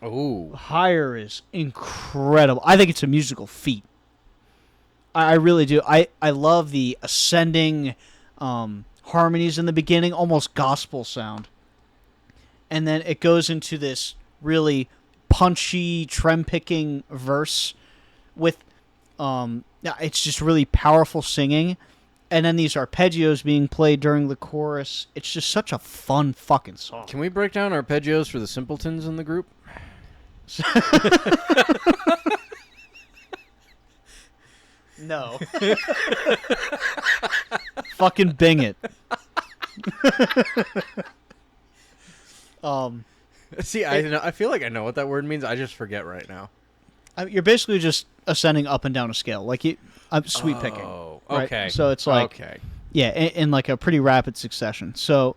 Oh. Higher is incredible. I think it's a musical feat. I really do. I love the ascending harmonies in the beginning, almost gospel sound. And then it goes into this really punchy, trem-picking verse with, it's just really powerful singing. And then these arpeggios being played during the chorus. It's just such a fun fucking song. Can we break down arpeggios for the simpletons in the group? No. Fucking bing it. See, I feel like I know what that word means. I just forget right now. You're basically just ascending up and down a scale, like sweep picking. Oh, right? okay. So it's like, okay. yeah, in like a pretty rapid succession. So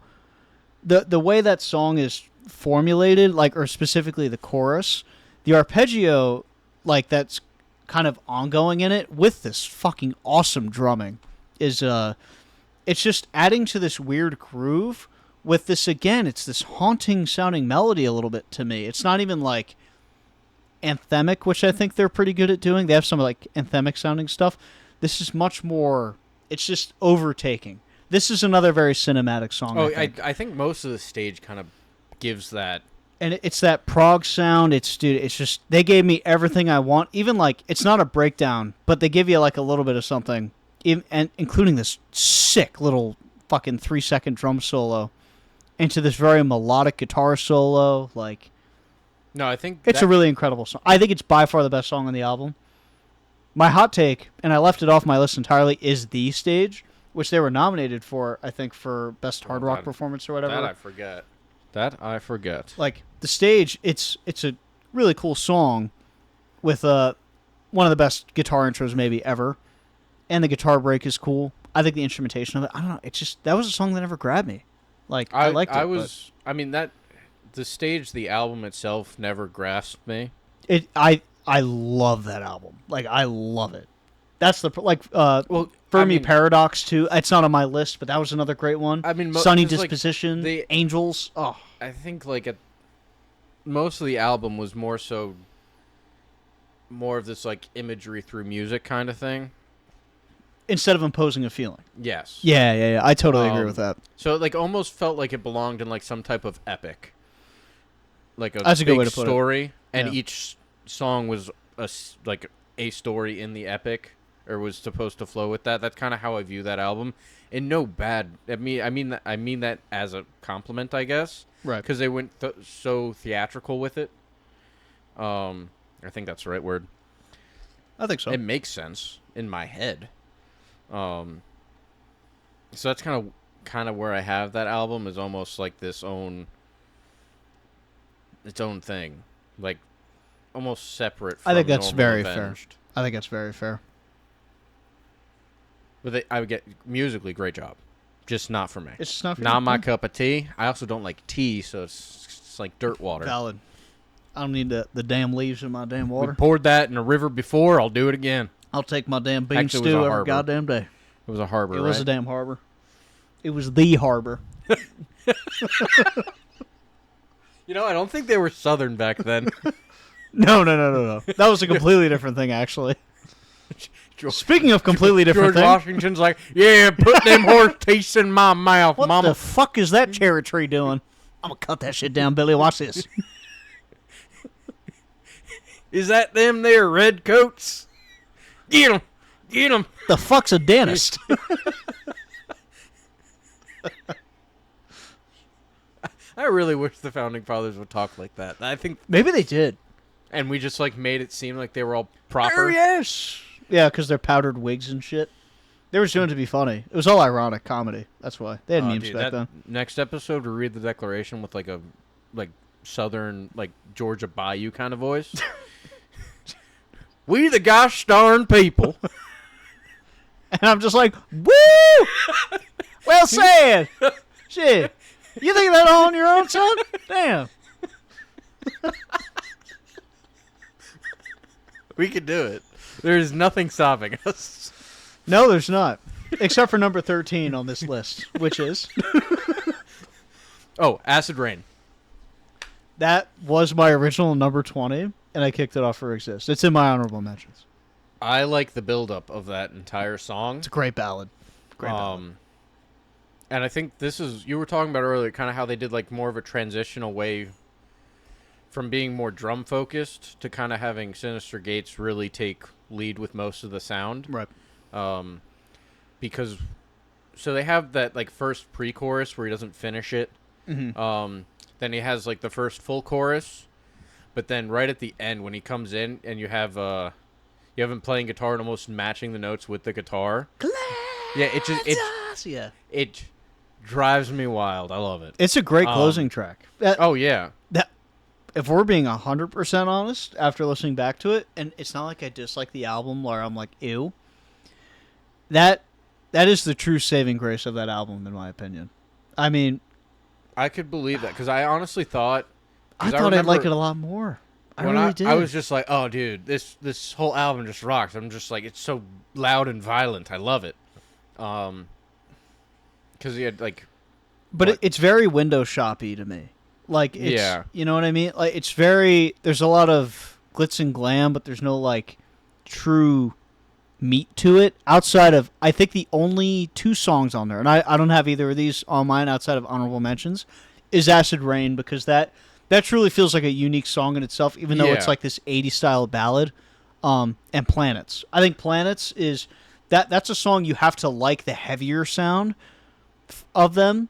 the way that song is formulated, like, or specifically the chorus, the arpeggio, like, that's kind of ongoing in it with this fucking awesome drumming is it's just adding to this weird groove with this, again, it's this haunting sounding melody a little bit to me. It's not even like anthemic, which I think they're pretty good at doing. They have some like anthemic sounding stuff. This is much more. It's just overtaking. This is another very cinematic song. Oh, I I think most of the stage kind of gives that. and it's that prog sound. It's just they gave me everything I want. Even like it's not a breakdown, but they give you like a little bit of something, and including this sick little fucking 3-second drum solo into this very melodic guitar solo. Like, No, I think it's a really incredible song. I think it's by far the best song on the album. My hot take, and I left it off my list entirely, is The Stage, which they were nominated for, I think, for Best Hard Rock Performance or whatever. That I forget. Like, The Stage, it's a really cool song with one of the best guitar intros maybe ever. And the guitar break is cool. I think the instrumentation of it, I don't know, it's just, that was a song that never grabbed me. Like, I liked it. I mean, the stage, the album itself never grasped me. I love that album. Like, I love it. That's the Well, Fermi Paradox too. It's not on my list, but that was another great one. I mean, Sunny just, Disposition, like, Angels. Oh, I think most of the album was more of this like imagery through music kind of thing. instead of imposing a feeling. Yes. Yeah. I totally agree with that. So it like almost felt like it belonged in like some type of epic, like That's a good big way to put it. story, and Yeah. each song was like a story in the epic, or was supposed to flow with that. That's kind of how I view that album. And no bad. I mean that as a compliment, I guess. Right. Because they went so theatrical with it. I think that's the right word. I think so. It makes sense in my head. So that's kind of where I have that album, is almost like its own thing, like almost separate from I think that's normal very Avenged. fair. I think that's very fair. But I would get musically great job, just not for me. It's just not for Not you. my cup of tea. I also don't like tea, so it's like dirt water. Valid. I don't need the damn leaves in my damn We water. poured that in a river before. I'll do it again. I'll take my damn bean Actually, it was stew a every harbor. goddamn day. It was a harbor, It right? was a damn harbor. It was the harbor. You know, I don't think they were Southern back then. No. That was a completely different thing, actually. Speaking of completely different George things, Washington's like, yeah, put them horse teeth in my mouth, what mama. the fuck is that cherry tree doing? I'm gonna cut that shit down, Billy. Watch this. Is that them there red coats? Get 'em. Get 'em. The fuck's a dentist? I really wish the Founding Fathers would talk like that. I think, Maybe they did. and we just like made it seem like they were all proper. Oh, yes. Yeah, because they're powdered wigs and shit. They were doing it to be funny. It was all ironic comedy. That's why they had memes Dude, back that then. next episode, we read the Declaration with like a Southern, like Georgia Bayou kind of voice. We the gosh darn people. And I'm just like, woo! Well said. Shit. You think that all on your own, son? Damn. We could do it. There's nothing stopping us. No, there's not. Except for number 13 on this list, which is... Oh, Acid Rain. That was my original number 20, and I kicked it off for Exist. It's in my honorable mentions. I like the buildup of that entire song. It's a great ballad. Great ballad. And I think this is, you were talking about earlier, kind of how they did like more of a transitional way from being more drum focused to kind of having Sinister Gates really take lead with most of the sound. Right. Because, so they have that like first pre-chorus where he doesn't finish it. Mm-hmm. Then he has like the first full chorus, but then right at the end when he comes in and you have him playing guitar and almost matching the notes with the guitar. Yeah, it drives me wild. I love it. It's a great closing track. Oh yeah. If we're being 100% honest, after listening back to it, and it's not like I dislike the album or I'm like, ew. That is the true saving grace of that album, in my opinion. I mean, I could believe that because I honestly thought. I thought I'd like it a lot more. I really did. I was just like, oh, dude, this whole album just rocks. I'm just like, it's so loud and violent. I love it. Because he had like. But it's very window shoppy to me. Like, it's, Yeah. You know what I mean? Like, it's very. There's a lot of glitz and glam, but there's no like true meat to it. Outside of, I think the only 2 songs on there, and I don't have either of these on mine outside of honorable mentions, is Acid Rain, because that truly feels like a unique song in itself, even though it's Yeah. like this 80s style ballad. And Planets. I think Planets is that's a song you have to like the heavier sound of them,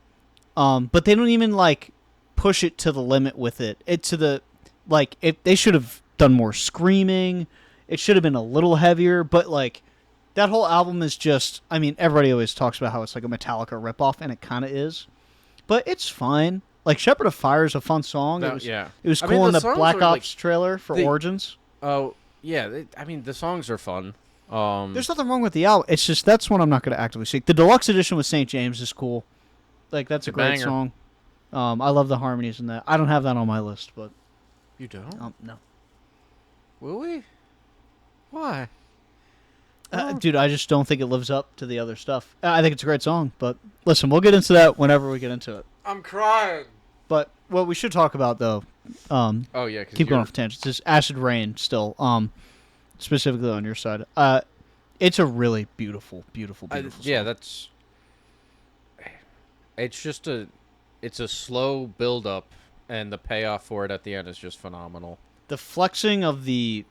but they don't even like push it to the limit with it. They should have done more screaming. It should have been a little heavier, but like that whole album is just, I mean, everybody always talks about how it's like a Metallica ripoff, and it kind of is, but it's fine. Like Shepherd of Fire is a fun song. No, It was yeah. it was I cool mean, in the the songs Black are, Ops like, trailer for the- Origins. Oh, yeah. I mean, the songs are fun. There's nothing wrong with the album. It's just that's one I'm not going to actively seek. The deluxe edition with St. James is cool. Like that's a It's a great banger. song. I love the harmonies in that. I don't have that on my list, but You don't? no. Will we? Why? Dude, I just don't think it lives up to the other stuff. I think it's a great song, but listen, we'll get into that whenever we get into it. I'm crying. But what we should talk about though, Oh, yeah. 'Cause keep going you're- off tangents, is Acid Rain still, specifically on your side. It's a really beautiful, beautiful, beautiful song. Yeah, that's... It's just it's a slow build-up, and the payoff for it at the end is just phenomenal. The flexing of the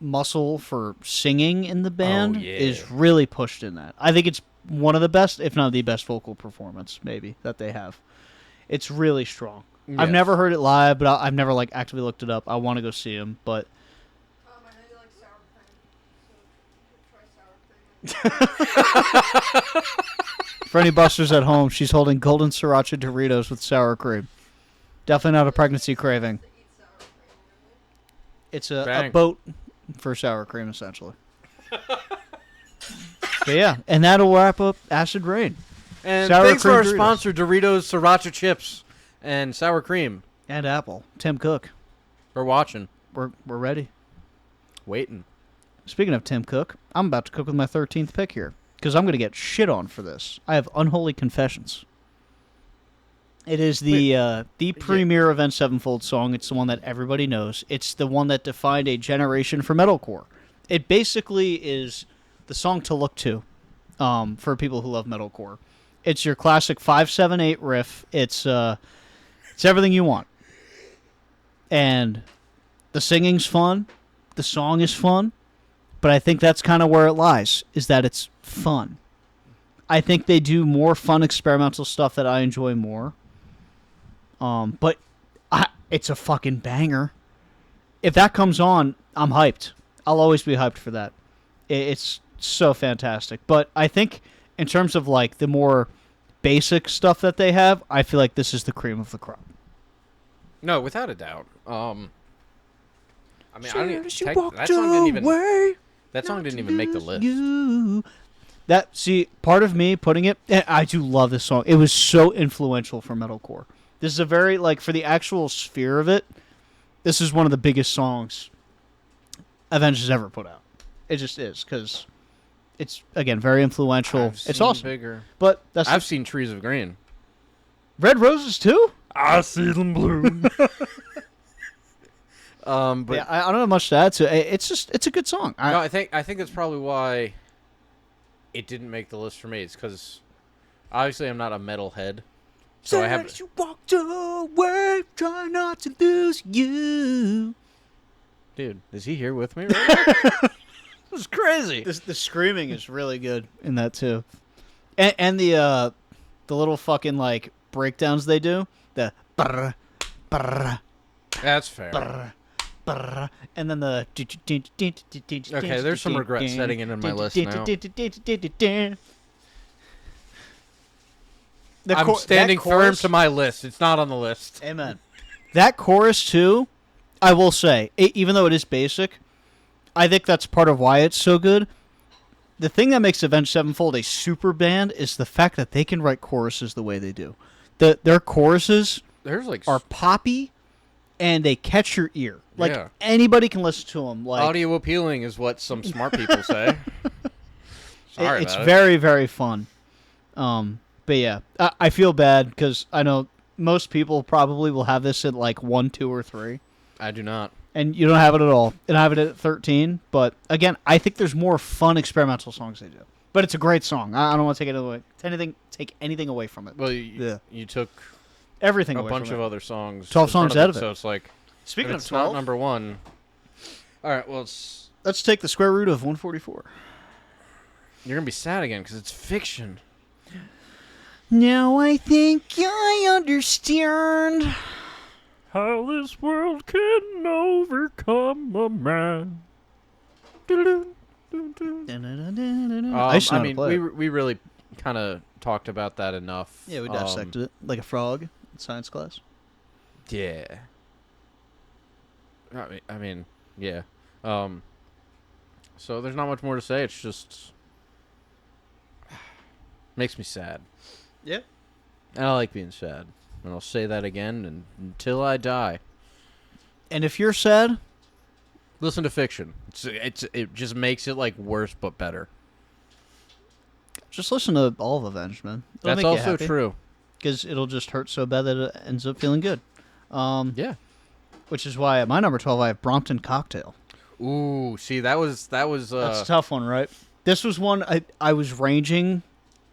muscle for singing in the band yeah. is really pushed in that. I think it's one of the best, if not the best vocal performance, maybe, that they have. It's really strong. I've Yes. never heard it live, but I've never like actively looked it up. I want to go see him, but I know you like sour cream, so you should try sour cream. for any busters at home, she's holding golden sriracha Doritos with sour cream. Definitely not a pregnancy craving. To eat sour cream, really. It's a Bang. boat for sour cream, essentially. But yeah, and that'll wrap up Acid Rain. And Sour thanks for our cream Doritos. sponsor, Doritos Sriracha Chips and Sour Cream, And Apple. Tim Cook. for watching. We're ready. Waiting. Speaking of Tim Cook, I'm about to cook with my 13th pick here, because I'm going to get shit on for this. I have Unholy Confessions. It is the premier Avenged Sevenfold song. It's the one that everybody knows. It's the one that defined a generation for metalcore. It basically is the song to look to for people who love metalcore. It's your classic 5/7/8 riff. It's everything you want. And the singing's fun. The song is fun. But I think that's kind of where it lies, is that it's fun. I think they do more fun experimental stuff that I enjoy more. But it's a fucking banger. If that comes on, I'm hyped. I'll always be hyped for that. It's so fantastic. But I think in terms of like the more basic stuff that they have, I feel like this is the cream of the crop. No, without a doubt. I mean, I don't even, She tech- walked that song didn't even away. that song didn't even make the list. You. Part of me putting it, I do love this song. It was so influential for metalcore. This is a very, like, for the actual sphere of it, this is one of the biggest songs Avenged has ever put out. It just is, because it's, again, very influential. I've It's seen awesome. Bigger. But that's I've seen Trees of Green. Red Roses, too? I see them bloom. But Yeah, I don't have much to add to it. It's a good song. no, I think that's probably why it didn't make the list for me. It's because obviously I'm not a metal head, so I have. You walked away, try not to lose you. Dude, is he here with me? Right now? This is crazy. The screaming is really good in that too, and the little fucking like breakdowns they do, the brr, brr, That's fair. brr, brr, and then the Okay, there's some regret setting in my list now. I'm standing firm to my list. It's not on the list. Amen. That chorus too, I will say, even though it is basic, I think that's part of why it's so good. The thing that makes Avenged Sevenfold a super band is the fact that they can write choruses the way they do. Their choruses There's like are poppy, and they catch your ear. Like Yeah. anybody can listen to them. Like audio appealing is what some smart people say. Sorry it's about very very fun. But yeah, I feel bad because I know most people probably will have this at like 1, 2, or 3. I do not. And you don't have it at all. And I have it at 13. But again, I think there's more fun experimental songs they do. But it's a great song. I don't want to take anything away from it. Well, you took Everything a away bunch from of it. other songs. 12 in front songs out of it. So it's like, Speaking if of it's 12, not number one. All right, well, let's take the square root of 144. You're going to be sad again because it's fiction. Now I think I understand how this world can overcome a man. I mean, we really kind of talked about that enough. Yeah, we dissected it like a frog in science class. Yeah. I mean, yeah. So there's not much more to say. It's just makes me sad. Yeah. And I like being sad. And I'll say that again until I die. And if you're sad, listen to fiction. It just makes it like worse but better. just listen to all of Avenged, man. That's also true. Because it'll just hurt so bad that it ends up feeling good. Yeah. Which is why at my number 12 I have Brompton Cocktail. Ooh, see, that was That's a tough one, right? This was one I was ranging,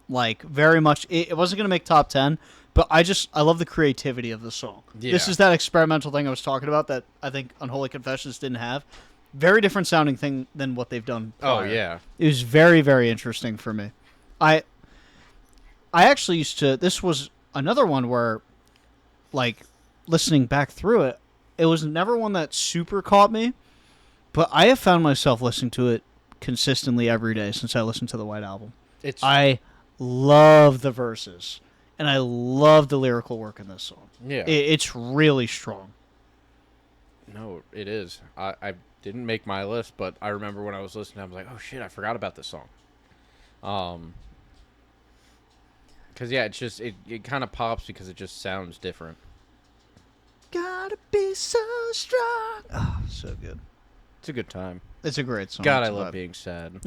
like, very much. It wasn't going to make top 10, but I love the creativity of the song. Yeah. This is that experimental thing I was talking about that I think Unholy Confessions didn't have. Very different sounding thing than what they've done prior. Oh, yeah. It was very, very interesting for me. I actually used to... This was another one where, like, listening back through it, it was never one that super caught me, but I have found myself listening to it consistently every day since I listened to the White Album. I love the verses, and I love the lyrical work in this song. Yeah. It's really strong. No, it is. I didn't make my list, but I remember when I was listening, I was like, oh, shit, I forgot about this song. Because, yeah, it's just, it kind of pops because it just sounds different. Gotta be so strong. Oh, so good. It's a good time. It's a great song. God, I love being sad.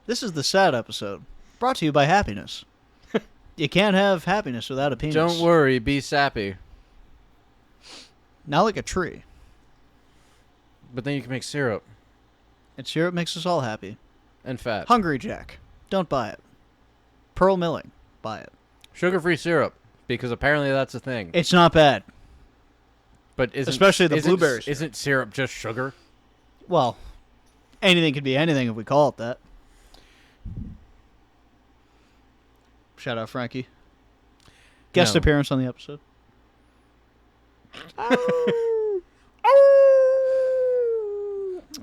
This is the sad episode, brought to you by Happiness. You can't have happiness without a penis. Don't worry, be sappy. Not like a tree. But then you can make syrup. And syrup makes us all happy. And fat. Hungry Jack. Don't buy it. Pearl Milling. Buy it. Sugar-free syrup. Because apparently that's a thing. It's not bad. But especially the blueberry syrup. Isn't syrup just sugar? Well, anything could be anything if we call it that. Shout out Frankie. Guest appearance on the episode. All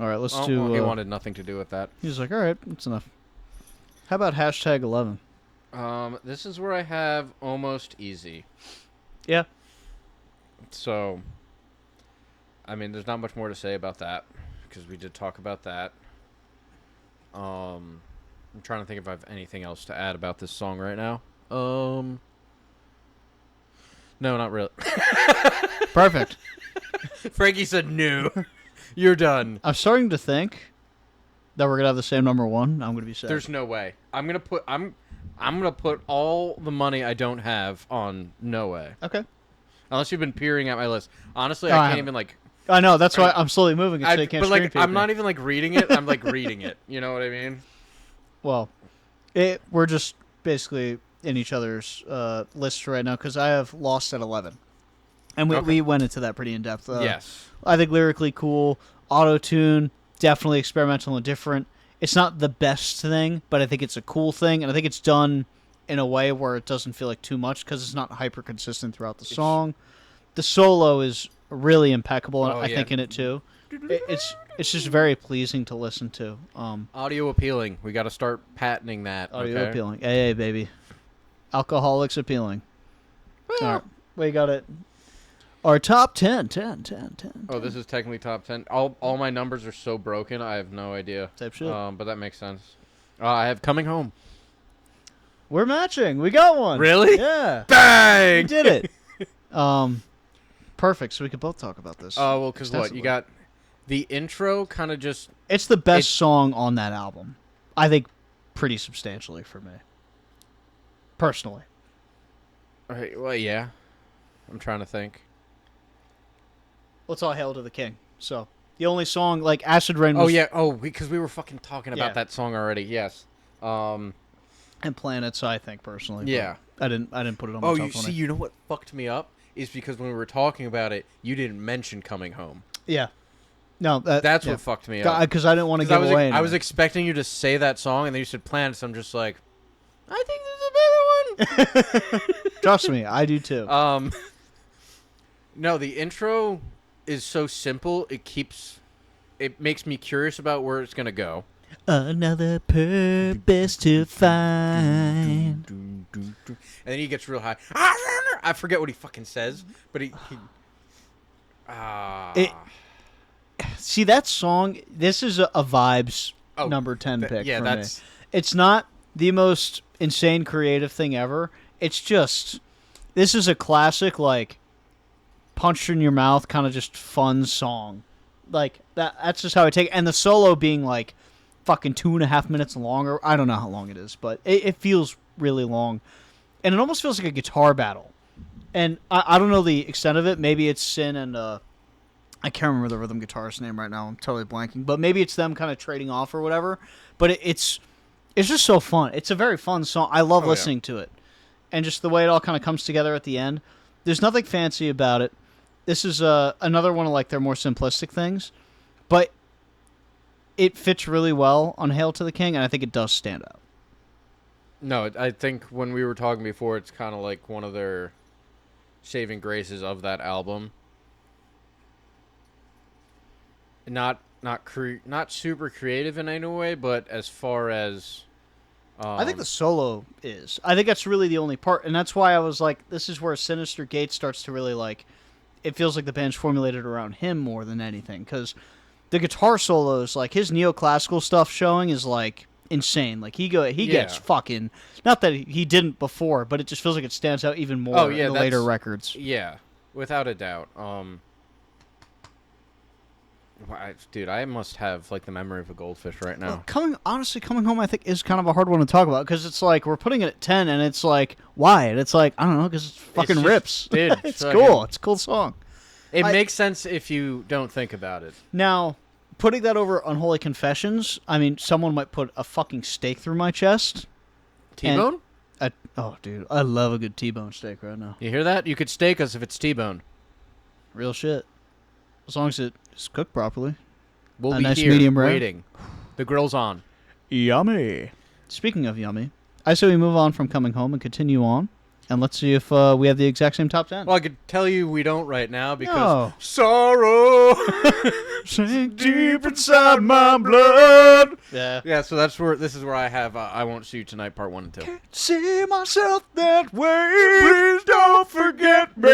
right, let's do... Well, he wanted nothing to do with that. He's like, all right, that's enough. How about hashtag 11? This is where I have almost easy. Yeah. So, I mean, there's not much more to say about that because we did talk about that. I'm trying to think if I have anything else to add about this song right now. No, not really. Perfect. Frankie said no. You're done. I'm starting to think that we're gonna have the same number one. I'm gonna be sad. There's no way. I'm gonna put all the money I don't have on No Way. Okay. Unless you've been peering at my list. Honestly, I can't even like. I know. That's why I'm slowly moving it so you can't but like, screen I'm not even like reading it. I'm like reading it. You know what I mean? Well, we're just basically in each other's lists right now because I have Lost at 11, and we went into that pretty in depth. Yes. I think lyrically cool, auto-tune, definitely experimental and different. It's not the best thing, but I think it's a cool thing, and I think it's done in a way where it doesn't feel like too much because it's not hyper consistent throughout the song. The solo is really impeccable, I think, in it too. It's just very pleasing to listen to. Audio appealing. We got to start patenting that. Audio appealing. Hey, baby. Alcoholics appealing. Well, all right. We got it. Our top 10. Oh, this is technically top 10. All my numbers are so broken, I have no idea. Type shit. But that makes sense. I have Coming Home. We're matching. We got one. Really? Yeah. Bang! We did it. Perfect. So we could both talk about this. Oh, well, because what? You got the intro kind of just... It's the best song on that album. I think pretty substantially for me. Personally. All right, well, yeah. I'm trying to think. Well, it's all Hail to the King. So the only song like Acid Rain Oh was yeah. Oh, because we were fucking talking about Yeah. that song already. Yes. and Planets, I think personally. but Yeah. I didn't put it on Oh, my you top see, 20. you know what fucked me up is because when we were talking about it, you didn't mention Coming Home. Yeah. No, That's yeah. what fucked me up. Because I didn't want to 'Cause give away. I was anything. expecting you to say that song, and then you said Planets. I'm just like, I think there's a better one. Trust me, I do too. No, the intro is so simple. It makes me curious about where it's gonna go. Another purpose to find. And then he gets real high. I forget what he fucking says, but See that song? This is a vibes Oh, number 10 pick. yeah, for that's me. It's not the most insane creative thing ever. It's just this is a classic like punch in your mouth kind of just fun song. Like that's just how I take it. And the solo being like fucking 2.5 minutes longer. I don't know how long it is, but it feels really long. And it almost feels like a guitar battle. And I don't know the extent of it. Maybe it's Sin and I can't remember the rhythm guitarist's name right now. I'm totally blanking. But maybe it's them kind of trading off or whatever. But it's just so fun. It's a very fun song. I love listening to it. And just the way it all kind of comes together at the end. There's nothing fancy about it. This is another one of like their more simplistic things. But it fits really well on Hail to the King, and I think it does stand out. No, I think when we were talking before, it's kind of like one of their saving graces of that album. Not super creative in any way, but as far as I think the solo is. I think that's really the only part, and that's why I was like, this is where Sinister Gate starts to really like. It feels like the band's formulated around him more than anything, because the guitar solos, like his neoclassical stuff showing, is like insane. Like he gets fucking. Not that he didn't before, but it just feels like it stands out even more in the later records. Yeah, without a doubt. Dude, I must have like the memory of a goldfish right now. Coming home, I think is kind of a hard one to talk about because it's like we're putting it at 10, and it's like why? And it's like I don't know because it's fucking just, rips. Dude, it's cool. It's a cool song. It makes sense if you don't think about it. Now, putting that over Unholy Confessions, I mean, someone might put a fucking stake through my chest. T-bone? Oh, dude, I love a good T-bone steak right now. You hear that? You could stake us if it's T-bone. Real shit. As long as it's cooked properly. We'll A be nice here medium rare. waiting. The grill's on. Yummy. Speaking of yummy, I say we move on from Coming Home and continue on. And let's see if we have the exact same top 10. Well, I could tell you we don't right now because No. sorrow sink deep inside my blood. Yeah. Yeah, so this is where I have I Won't See You Tonight Part 1 and 2. Can't see myself that way. Please don't forget me.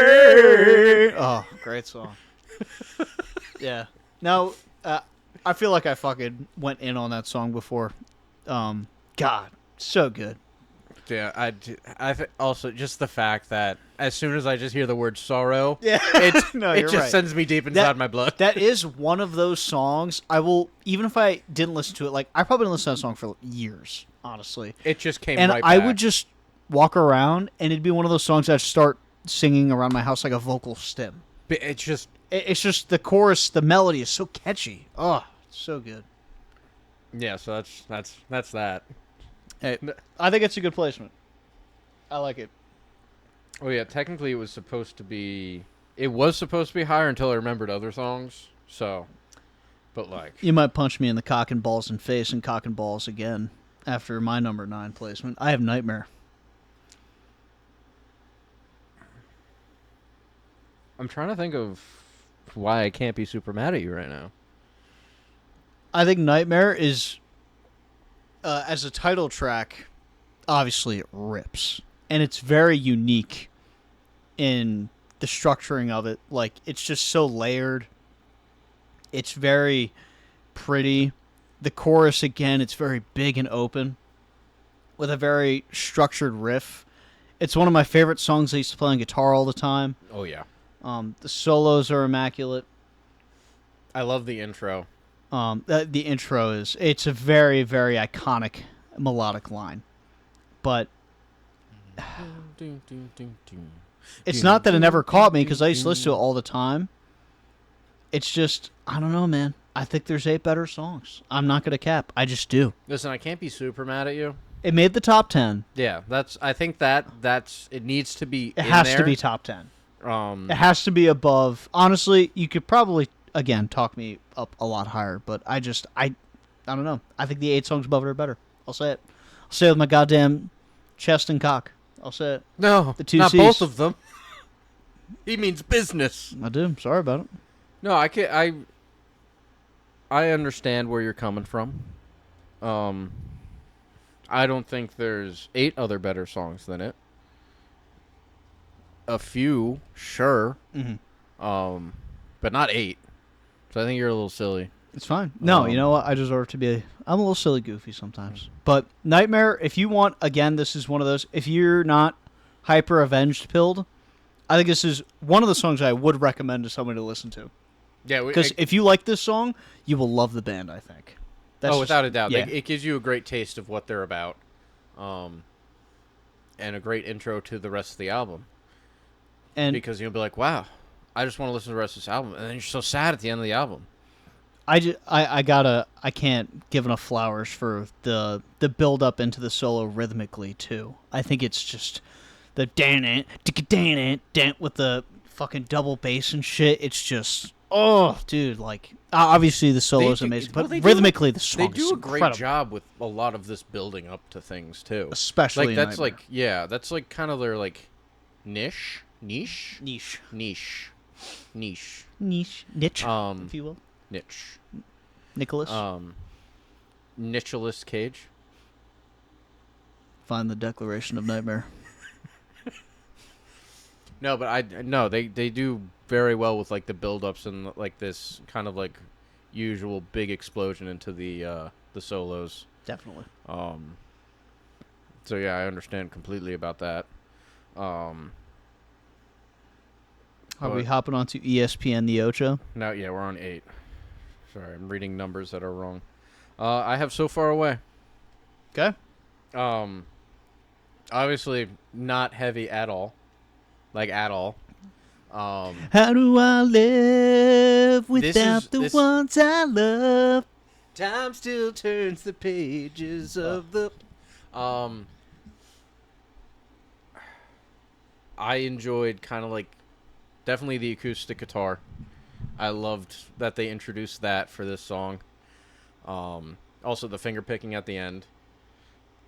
Oh, great song. Yeah. Now, I feel like I fucking went in on that song before. God, so good. Yeah, also just the fact that as soon as I just hear the word sorrow, Yeah. No, it you're just right. sends me deep inside my blood. That is one of those songs I will, even if I didn't listen to it, like, I probably didn't listen to that song for years, honestly. It just came And right I back. would just walk around, and it'd be one of those songs I'd start singing around my house like a vocal stem. It's just... It's just the chorus, the melody is so catchy. Oh, it's so good. Yeah, so that's that. Hey, I think it's a good placement. I like it. Oh yeah, technically it was supposed to be higher until I remembered other songs. So, but like You might punch me in the cock and balls and face and cock and balls again after my number 9 placement. I have Nightmare. I'm trying to think of why I can't be super mad at you right now. I think Nightmare is, as a title track, obviously it rips. And it's very unique in the structuring of it. Like, it's just so layered. It's very pretty. The chorus, again, it's very big and open with a very structured riff. It's one of my favorite songs I used to play on guitar all the time. Oh yeah. The solos are immaculate. I love the intro. The intro it's a very, very iconic melodic line. But it's not that it never caught me because I used to listen to it all the time. It's just, I don't know, man. I think there's 8 better songs. I'm not gonna cap. I just do. Listen, I can't be super mad at you. It made the top 10. Yeah, I think that's it needs to be. It in has there. to be top 10. Um, It has to be above. Honestly, you could probably again talk me up a lot higher, but I don't know. I think the 8 songs above it are better. I'll say it. I'll say it with my goddamn chest and cock. I'll say it. no, The 2 not Cs. both of them. He means business. I do. Sorry about it. No, I can I understand where you're coming from. I don't think there's 8 other better songs than it. A few, sure. Mm-hmm. But not 8. So I think you're a little silly. It's fine. No, you know what? I deserve to be. I'm a little silly goofy sometimes. But Nightmare, if you want, again, this is one of those. If you're not hyper Avenged pilled, I think this is one of the songs I would recommend to someone to listen to. Yeah, Because if you like this song, you will love the band, I think. without a doubt. Yeah. It gives you a great taste of what they're about. And a great intro to the rest of the album. And Because you'll be like, wow, I just want to listen to the rest of this album. And then you're so sad at the end of the album. I can't give enough flowers for the build up into the solo rhythmically too. I think it's just the dan it with the fucking double bass and shit. It's just dude, like obviously the solo is amazing, but rhythmically the song They do is a great incredible. job with a lot of this building up to things too. Especially like in that's Nightmare. that's like kind of their like niche, niche, niche, niche, if if you will, niche. Nicholas. Nicholas Cage. Find the Declaration of Nightmare. No, but they do very well with like the build-ups and like this kind of like usual big explosion into the solos. Definitely. So yeah, I understand completely about that. Are we hopping onto ESPN the Ocho? No, yeah, we're on 8. Sorry, I'm reading numbers that are wrong. I have So Far Away. Okay. Obviously not heavy at all. Like at all. How do I live without the ones I love? Time still turns the pages of the. I enjoyed kind of like definitely the acoustic guitar. I loved that they introduced that for this song. Also the finger picking at the end,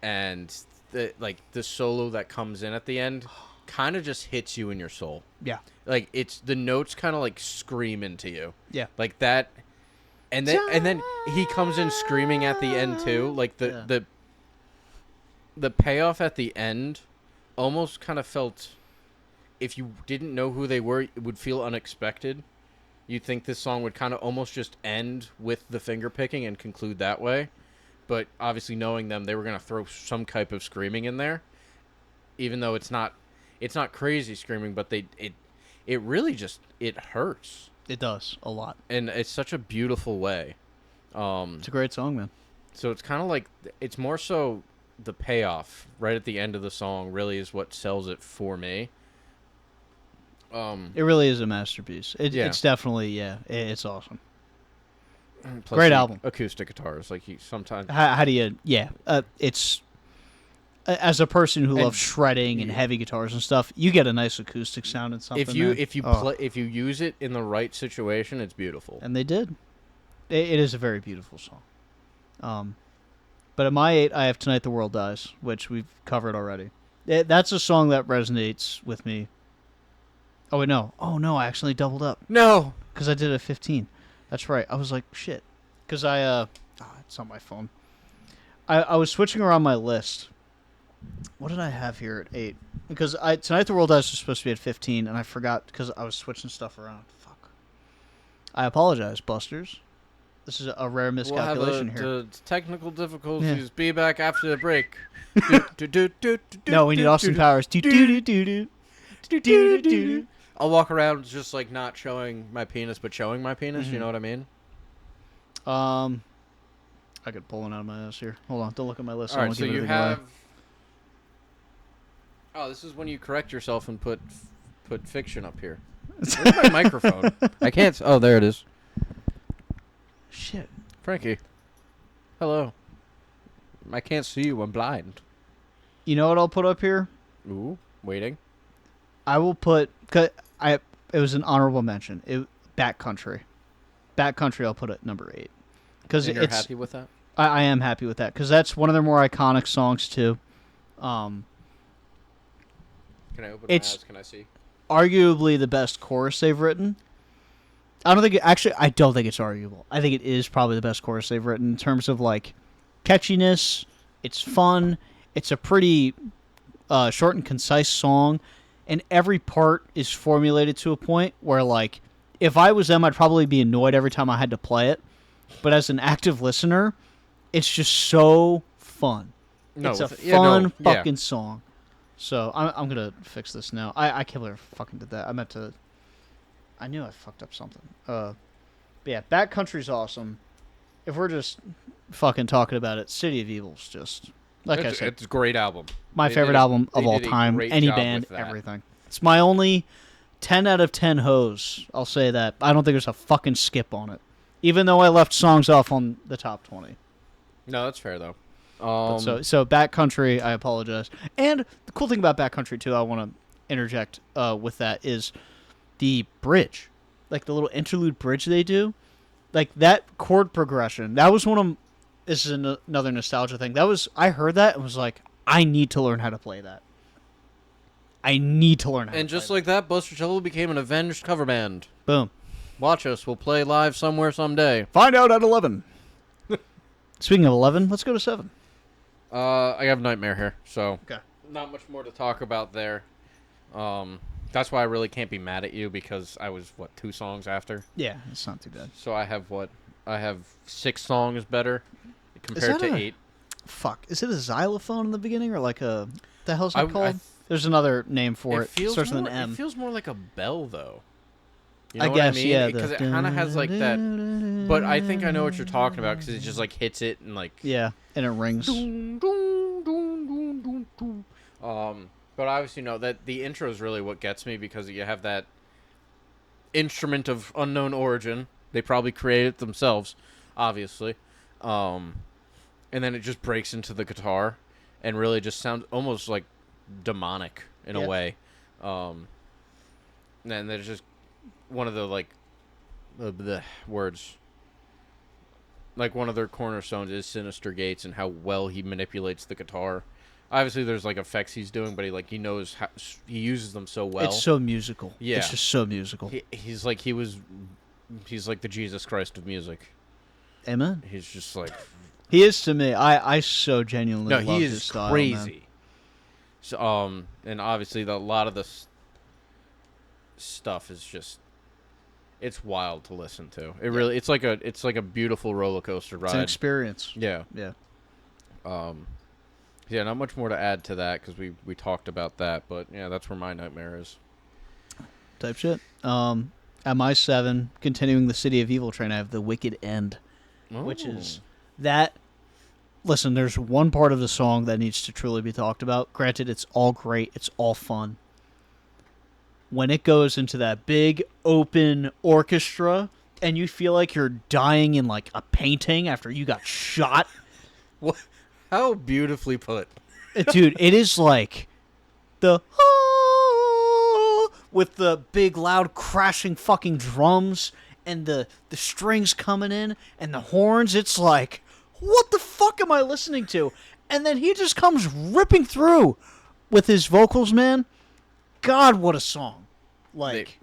and the solo that comes in at the end kind of just hits you in your soul. Yeah. Like it's the notes kind of like scream into you. Yeah. Like that, and then he comes in screaming at the end too. Like the payoff at the end almost kind of felt, if you didn't know who they were, it would feel unexpected. You'd think this song would kind of almost just end with the finger picking and conclude that way. But obviously knowing them, they were going to throw some type of screaming in there. Even though it's not crazy screaming, but it really just, it hurts. It does a lot. And it's such a beautiful way. It's a great song, man. So it's kind of like, it's more so the payoff right at the end of the song really is what sells it for me. It really is a masterpiece. Yeah. It's definitely, it's awesome. Plus Great the album. Acoustic guitars, like sometimes. How do you, it's, as a person who loves shredding and heavy guitars and stuff, you get a nice acoustic sound and something. If you use it in the right situation, it's beautiful. And they did. It is a very beautiful song. But at my 8, I have Tonight the World Dies, which we've covered already. That's a song that resonates with me. Oh, wait, no. Oh, no, I actually doubled up. No! Because I did a 15. That's right. I was like, shit. Because it's on my phone. I was switching around my list. What did I have here at 8? Because Tonight the World Dies was supposed to be at 15, and I forgot because I was switching stuff around. Fuck. I apologize, Busters. This is a rare miscalculation here. Technical difficulties. Yeah. Be back after the break. No, we need Austin Powers. I'll walk around just like not showing my penis, but showing my penis. Mm-hmm. You know what I mean? I could pull one out of my ass here. Hold on, don't look at my list. All right, so you have. Oh, this is when you correct yourself and put fiction up here. Where's my microphone? I can't. Oh, there it is. shit. Frankie. Hello. I can't see you. I'm blind. You know what I'll put up here? Ooh, waiting. I will put. It was an honorable mention. Backcountry. Backcountry. I'll put at number 8 because And you're it's. happy with that? I am happy with that because that's one of their more iconic songs too. Can I open my It's- eyes? Can I see? Arguably the best chorus they've written. I don't think it's arguable. I think it is probably the best chorus they've written in terms of like catchiness. It's fun. It's a pretty short and concise song, and every part is formulated to a point where like if I was them, I'd probably be annoyed every time I had to play it. But as an active listener, it's just so fun. No, it's a with- yeah, fun no, yeah. fucking song. So I'm gonna fix this now. I can't believe I fucking did that. I knew I fucked up something. But yeah, Backcountry's awesome. If we're just fucking talking about it, City of Evil's just like I said, It's a great album. my They favorite did a- album of they all did a time. great Any job band, with that. everything. It's my only 10 out of 10 hose. I'll say that. I don't think there's a fucking skip on it. Even though I left songs off on the top 20. No, that's fair though. But so Backcountry, I apologize. And the cool thing about Backcountry too, I want to interject with that is the bridge, like the little interlude bridge they do, like that chord progression. That was one of this is another nostalgia thing. I heard that and was like, I need to learn how to play that. I need to learn how. And to just play like that, Buster Chillo became an Avenged cover band. that. Boom. Watch us. We'll play live somewhere someday. Find out at 11. Speaking of 11, let's go to 7. I have Nightmare here, so Okay. not much more to talk about there. That's why I really can't be mad at you because I was 2 songs after. Yeah, it's not too bad. So I have 6 songs better compared that to a- 8. Fuck. Is it a xylophone in the beginning or like a the hell's I- it called? I- There's another name for it. feels Starts more, with an M. It feels more like a bell though. You know I what guess, I mean? yeah. Because it kind of has like that. But I think I know what you're talking about because it just like hits it and like. Yeah, and it rings. But obviously, no, that the intro is really what gets me because you have that instrument of unknown origin. They probably created it themselves, obviously. And then it just breaks into the guitar and really just sounds almost like demonic in a way. And there's just one of the like the words. Like one of their cornerstones is Sinister Gates and how well he manipulates the guitar. Obviously, there's like effects he's doing, but he knows how he uses them so well. It's so musical. Yeah. It's just so musical. He's like the Jesus Christ of music. Amen. He's just like He is to me. I so genuinely no, love he his is style, crazy. man. So and obviously a lot of this stuff is just it's wild to listen to. It really it's like a beautiful roller coaster ride. It's an experience. Yeah. Yeah. Yeah, not much more to add to that because we talked about that, but yeah, that's where my Nightmare is. Type shit. At my 7, continuing the City of Evil train, I have The Wicked End, which is that. Listen, there's one part of the song that needs to truly be talked about. Granted, it's all great. It's all fun. When it goes into that big open orchestra and you feel like you're dying in like a painting after you got shot. What? How beautifully put. Dude, it is like the with the big loud crashing fucking drums and the strings coming in and the horns. It's like, what the fuck am I listening to? And then he just comes ripping through with his vocals, man. God, what a song. Like,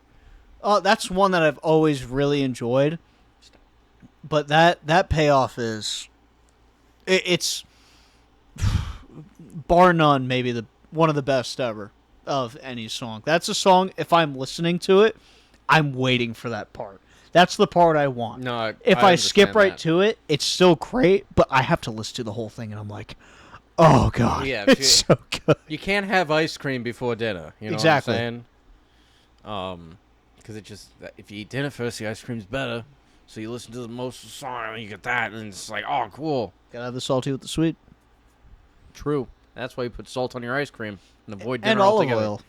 that's one that I've always really enjoyed. But that payoff is it's bar none, maybe one of the best ever of any song. That's a song, if I'm listening to it, I'm waiting for that part. That's the part I want. No, if I skip understand right that. to it, it's still great, but I have to listen to the whole thing, and I'm like, oh, God, Yeah, it's so good. You can't have ice cream before dinner. You know Exactly. what I'm saying? Because it just if you eat dinner first, the ice cream's better. So you listen to the most of the song, and you get that, and it's like, oh, cool. Gotta have the salty with the sweet. True. That's why you put salt on your ice cream and avoid dinner And olive altogether. oil.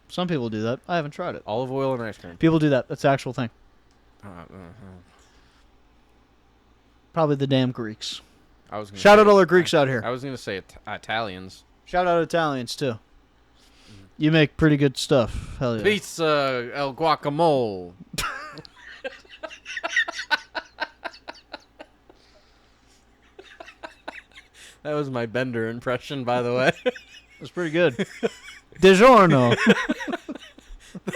Some people do that. I haven't tried it. Olive oil and ice cream. People do that. That's the actual thing. Probably the damn Greeks. I was gonna Shout say out all the Greeks out here. I was gonna say Italians. Shout out Italians too. You make pretty good stuff. Hell yeah. Pizza, el guacamole. That was my Bender impression, by the way. That's pretty good. DiGiorno.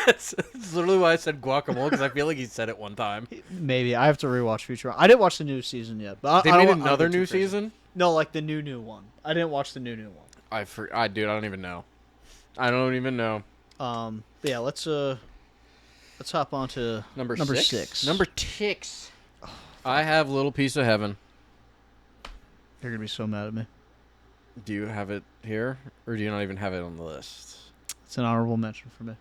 That's literally why I said guacamole, because I feel like he said it one time. Maybe I have to rewatch Futurama. I didn't watch the new season yet, but They I made don't, another new season? No, like the new one. I didn't watch the new one. Dude, I don't even know. I don't even know. But yeah, let's hop on to Number six. six. Number six. I have Little Piece of Heaven. You're gonna be so mad at me. Do you have it here, or do you not even have it on the list? It's an honorable mention for me.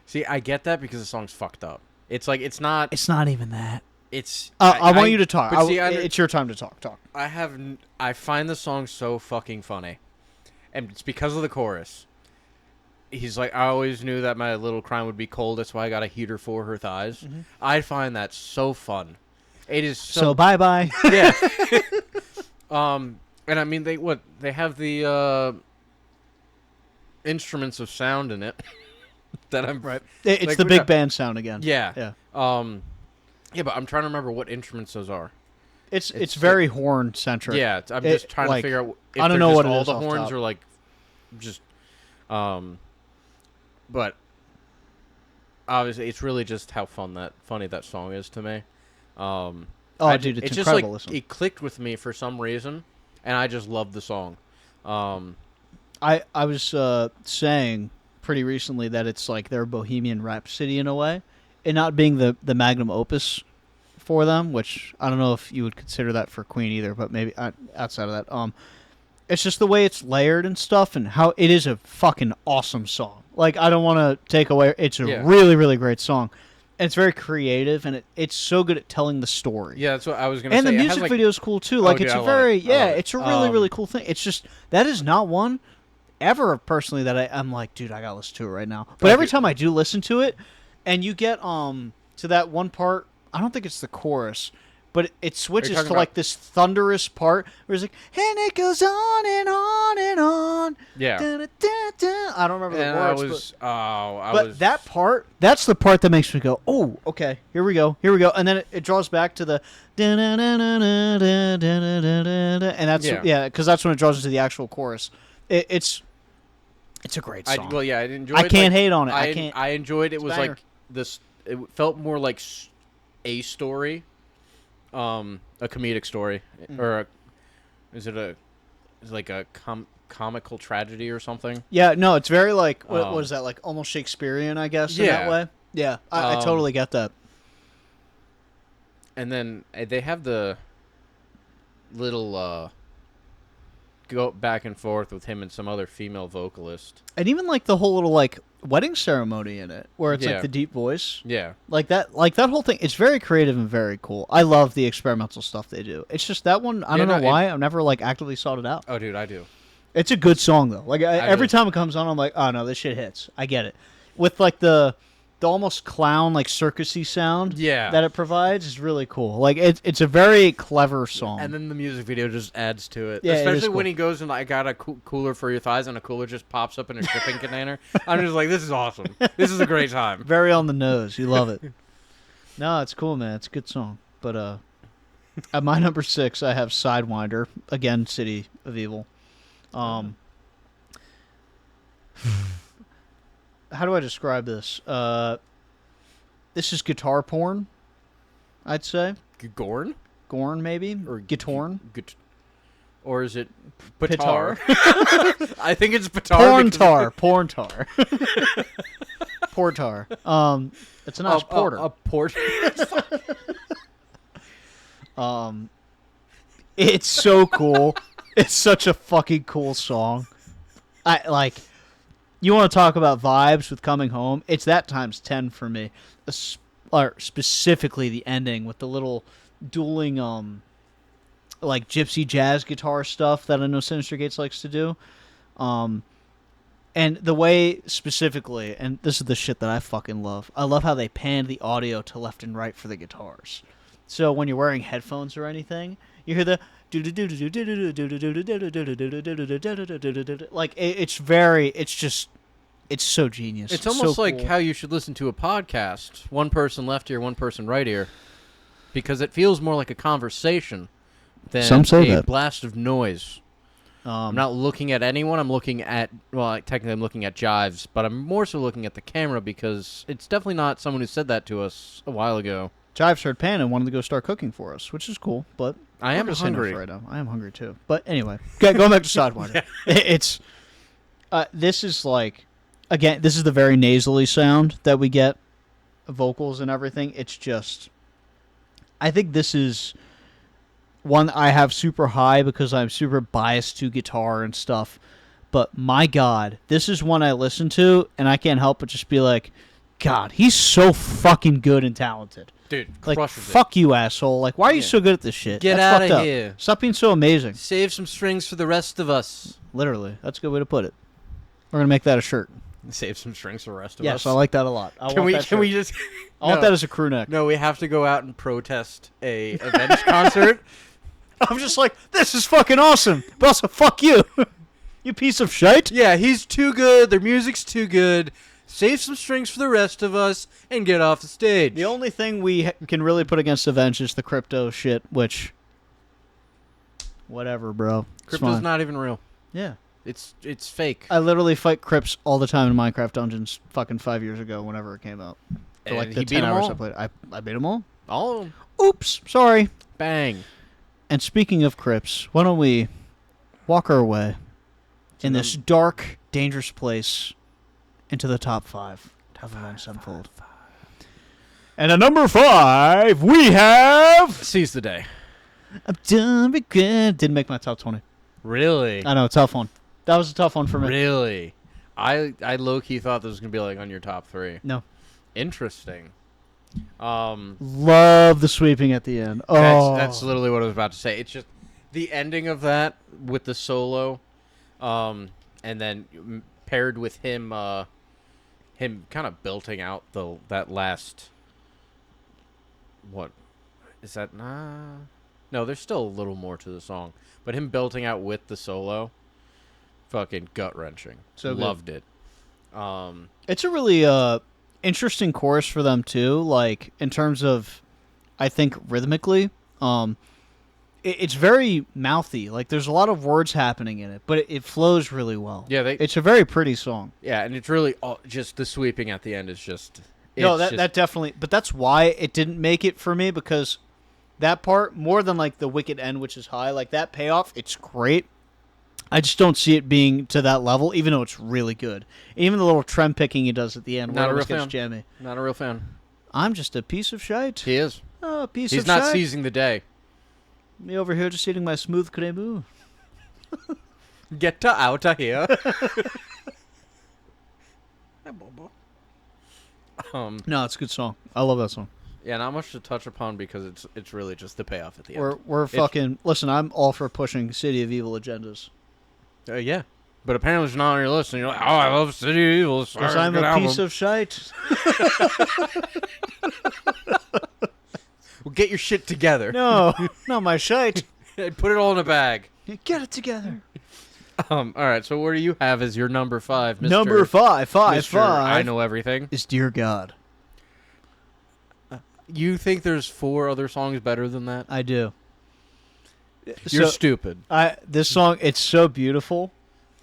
See, I get that because the song's fucked up. It's like it's not. It's not even that. It's. I want you to talk. But see, it's your time to talk. Talk. I find the song so fucking funny, and it's because of the chorus. He's like, I always knew that my little crime would be cold. That's why I got a heater for her thighs. Mm-hmm. I find that so fun. It is so bye bye. Yeah. And I mean they have the instruments of sound in it that I'm right. It's like, the big band sound again. Yeah. Yeah. Yeah, but I'm trying to remember what instruments those are. It's very horn centric. Yeah, I'm just trying to figure out if I don't they're know just what it all is the off horns top. or like just but obviously it's really just how funny that song is to me. Dude, it's just incredible. Like it clicked with me for some reason, and I just love the song. I was saying pretty recently that it's like their Bohemian Rhapsody in a way, and not being the magnum opus for them, which I don't know if you would consider that for Queen either, but maybe outside of that, it's just the way it's layered and stuff, and how it is a fucking awesome song. Like, I don't want to take away. It's a really, really great song. And it's very creative, and it's so good at telling the story. Yeah, that's what I was going to say. And the music video is cool, too. Like, dude, it's I a love very, it. it's a really, really cool thing. It's just, that is not one ever, personally, that I'm like, dude, I got to listen to it right now. But every time I do listen to it, and you get to that one part, I don't think it's the chorus, but it switches to like this thunderous part where it's like, and it goes on and on and on. Yeah. Da, da, da, da. I don't remember the words. But that part, that's the part that makes me go, oh, okay, here we go. And then it draws back to the da, da, da, da, da, da, da, da, da, and that's, because that's when it draws into the actual chorus. It's a great song. I enjoyed I can't hate on it. I enjoyed it. It was banger. like this, it felt more like a story. A comedic story, or is it like a comical tragedy or something? Yeah, no, it's very like what is that, like almost Shakespearean, I guess, in that way. Yeah, I totally get that. And then they have the little go back and forth with him and some other female vocalist, and even like the whole little like wedding ceremony in it, where it's like the deep voice. Yeah, like that whole thing. It's very creative and very cool. I love the experimental stuff they do. It's just that one. I don't know why I've never like actively sought it out. Oh, dude, I do. It's a good song though. Like every time it comes on, I'm like, oh no, this shit hits. I get it. With like the almost clown like circusy sound that it provides is really cool. Like it's a very clever song. And then the music video just adds to it. Yeah, especially cool. when he goes and I got a cooler for your thighs, and a cooler just pops up in a shipping container. I'm just like, this is awesome. This is a great time. Very on the nose. You love it. No, it's cool, man. It's a good song. But at my number 6, I have Sidewinder, again, City of Evil. How do I describe this? This is guitar porn, I'd say. Gorn? Gorn, maybe? Or Gitorn? Or is it Pitar? I think it's Pitar. Porntar. Portar. It's a nice porter. A porter. It's so cool. It's such a fucking cool song. You want to talk about vibes with Coming Home? It's that times 10 for me. Or specifically the ending with the little dueling, like gypsy jazz guitar stuff that I know Sinister Gates likes to do. And the way specifically, and this is the shit that I fucking love. I love how they panned the audio to left and right for the guitars. So when you're wearing headphones or anything, You hear the like it's so genius. It's almost so like cool. how you should listen to a podcast. One person left ear, one person right ear. Because it feels more like a conversation than Some say a that. blast of noise. I'm not looking at anyone. I'm looking at, well, technically I'm looking at Jives, but I'm more so looking at the camera because it's definitely not someone who said that to us a while ago. Jives heard Pan and wanted to go start cooking for us, which is cool. But I am we're gonna say no hungry. for right now. I am hungry too. But anyway, going back to Sidewinder. It's this is like, again, this is the very nasally sound that we get, vocals and everything. It's just, I think this is one I have super high because I'm super biased to guitar and stuff. But my God, this is one I listen to and I can't help but just be like, God, he's so fucking good and talented. Dude, Like, crushes fuck you, asshole. Like, why are you Yeah. so good at this shit? Get That's outta fucked up. here. Stop being so amazing. it. Save some strings for the rest of us. Literally. That's a good way to put it. We're going to make that a shirt. Save some strings for the rest of Yes, us. I like that a lot. I Can want we? that Can we shirt. just? I want No. that as a crew neck. No, we have to go out and protest a Avenged concert. I'm just like, this is fucking awesome. But also, fuck you. You piece of shit. Yeah, he's too good. Their music's too good. Save some strings for the rest of us and get off the stage. The only thing we can really put against Avenged is the crypto shit, which, whatever, bro. It's Crypto's fine. not even real. Yeah. It's fake. I literally fight Crips all the time in Minecraft Dungeons fucking 5 years ago whenever it came out. For And like the he 10 beat 'em hours all? I played. I beat them all. All of 'em. Oops. Sorry. Bang. And speaking of Crips, why don't we walk our way in this dark, dangerous place into the top 5 of Avenged Sevenfold. And at number 5, we have... Seize the day. I'm done with good. Didn't make my top 20. Really? I know, tough one. That was a tough one for me. Really? I low-key thought this was going to be like on your top 3. No. Interesting. Love the sweeping at the end. Oh, That's literally what I was about to say. It's just the ending of that with the solo, and then paired with him kind of belting out that last. What is that? No, there's still a little more to the song, but him belting out with the solo, fucking gut wrenching. So good. Loved it. it's a really interesting chorus for them too. Like in terms of, I think rhythmically, it's very mouthy. Like there's a lot of words happening in it, but it flows really well. Yeah, it's a very pretty song. Yeah, and it's really just the sweeping at the end is just. No, it's that definitely. But that's why it didn't make it for me, because that part, more than like the wicked end, which is high, like that payoff, it's great. I just don't see it being to that level, even though it's really good. Even the little trem picking he does at the end, Not where a it real gets fan. jammy. Not a real fan. I'm just a piece of shite. He is. Oh, a piece He's of not shite. seizing the day. Me over here just eating my smooth cremu. Get her out of here. No, it's a good song. I love that song. Yeah, not much to touch upon because it's really just the payoff at the end. We're fucking listen. I'm all for pushing City of Evil agendas. Yeah, but apparently it's not on your list, and you're like, oh, I love City of Evil. It's Because a I'm good a album. piece of shite. Well, get your shit together. No, not my shite. And put it all in a bag. Get it together. All right. So what do you have as your number 5, Mr. Number five Mr. I know everything. is Dear God. You think there's 4 other songs better than that? I do. You're stupid. This song, it's so beautiful,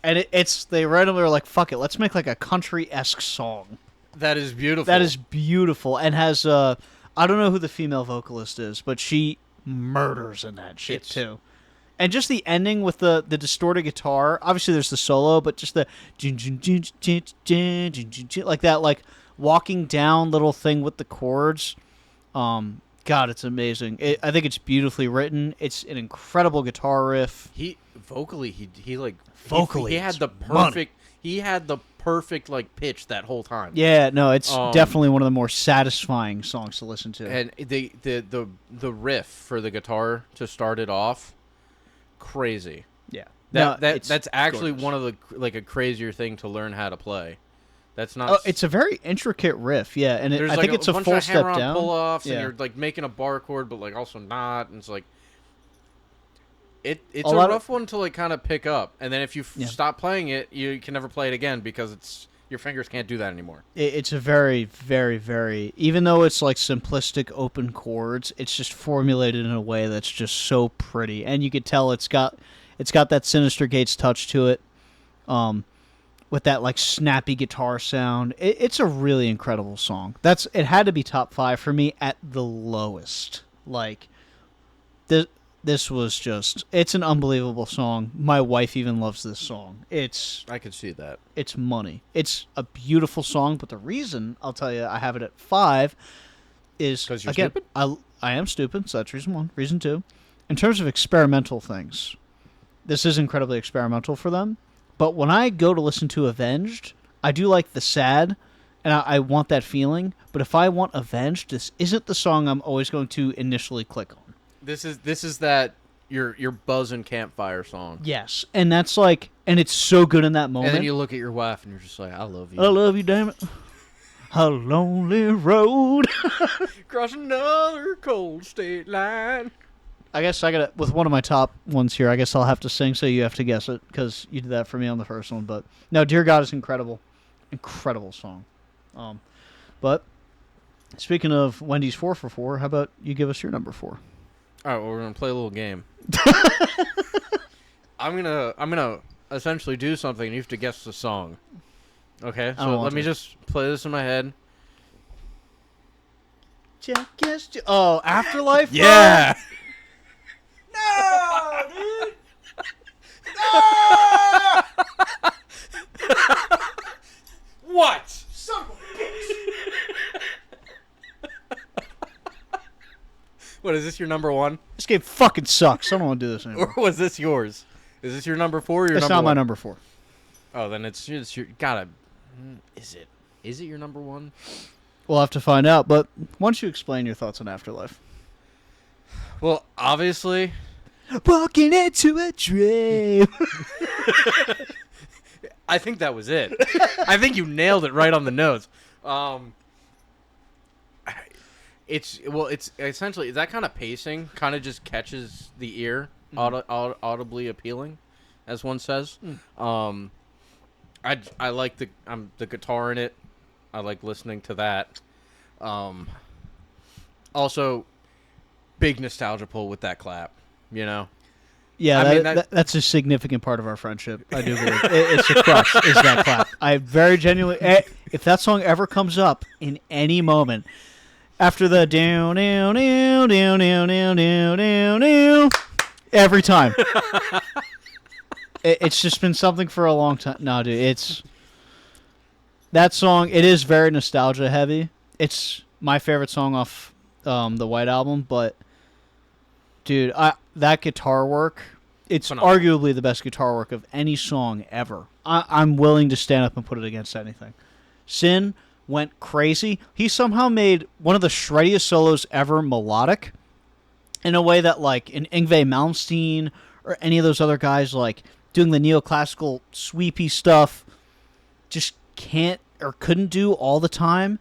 and they randomly were like, "Fuck it, let's make like a country-esque song." That is beautiful. That is beautiful, and has I don't know who the female vocalist is, but she murders in that shit too. And just the ending with the distorted guitar. Obviously, there's the solo, but just the like that, like walking down little thing with the chords. God, it's amazing. I think it's beautifully written. It's an incredible guitar riff. He like Vocally, he had it's the money. perfect like pitch that whole time. Yeah, no, it's definitely one of the more satisfying songs to listen to. And the riff for the guitar to start it off, crazy. Yeah, That's actually gorgeous. one of the like a crazier thing to learn how to play. That's not. Oh, it's a very intricate riff, yeah, and there's I like think it's a bunch full of step hammer-on down. pull-offs, Yeah. and you're like making a bar chord, but like also not. And it's like It's a rough one to like kind of pick up, and then if you stop playing it, you can never play it again because your fingers can't do that anymore. It's a very, very, very, even though it's like simplistic open chords, it's just formulated in a way that's just so pretty, and you could tell it's got that Sinister Gates touch to it, with that like snappy guitar sound. It's a really incredible song. It had to be top 5 for me at the lowest. Like this was just, it's an unbelievable song. My wife even loves this song. I could see that. It's money. It's a beautiful song, but the reason I'll tell you I have it at 5 is because you're again, stupid. I am stupid, so that's reason 1. Reason 2, in terms of experimental things, this is incredibly experimental for them. But when I go to listen to Avenged, I do like the sad, and I want that feeling. But if I want Avenged, this isn't the song I'm always going to initially click on. This is that your buzzing campfire song. Yes, and that's like, and it's so good in that moment. And then you look at your wife and you're just like, I love you. I love you, damn it. A lonely road. Cross another cold state line. I guess I got with one of my top ones here. I guess I'll have to sing, so you have to guess it because you did that for me on the first one. But no, Dear God is incredible, incredible song. But speaking of Wendy's 4 for 4, how about you give us your number 4? All right, well, we're gonna play a little game. I'm gonna essentially do something. And you have to guess the song. Okay, so let me just play this in my head. Oh, Afterlife. Yeah. No, dude. No. What? Son of a bitch. What, is this your number 1? This game fucking sucks. I don't want to do this anymore. Or was this yours? Is this your number 4 or your It's number not 1? my number 4. Oh, then it's your gotta. Is it your number 1? We'll have to find out. But why don't you explain your thoughts on Afterlife? Well, obviously, Walking into a dream. I think that was it. I think you nailed it right on the nose. It's essentially that kind of pacing kind of just catches the ear, audibly appealing, as one says. I like the guitar in it. I like listening to that. Also, big nostalgia pull with that clap. You know. Yeah, that's a significant part of our friendship. I do believe it's a crux. Is that clap? I very genuinely. If that song ever comes up in any moment, after the down, down, down, down, down, down, down, down, down, every time. It's just been something for a long time. No, dude, it's that song. It is very nostalgia heavy. It's my favorite song off the White Album, but dude, that guitar work, it's phenomenal. Arguably the best guitar work of any song ever. I'm willing to stand up and put it against anything. Sin went crazy. He somehow made one of the shreddiest solos ever melodic in a way that, like, in Yngwie Malmsteen or any of those other guys, like, doing the neoclassical sweepy stuff, just can't or couldn't do all the time.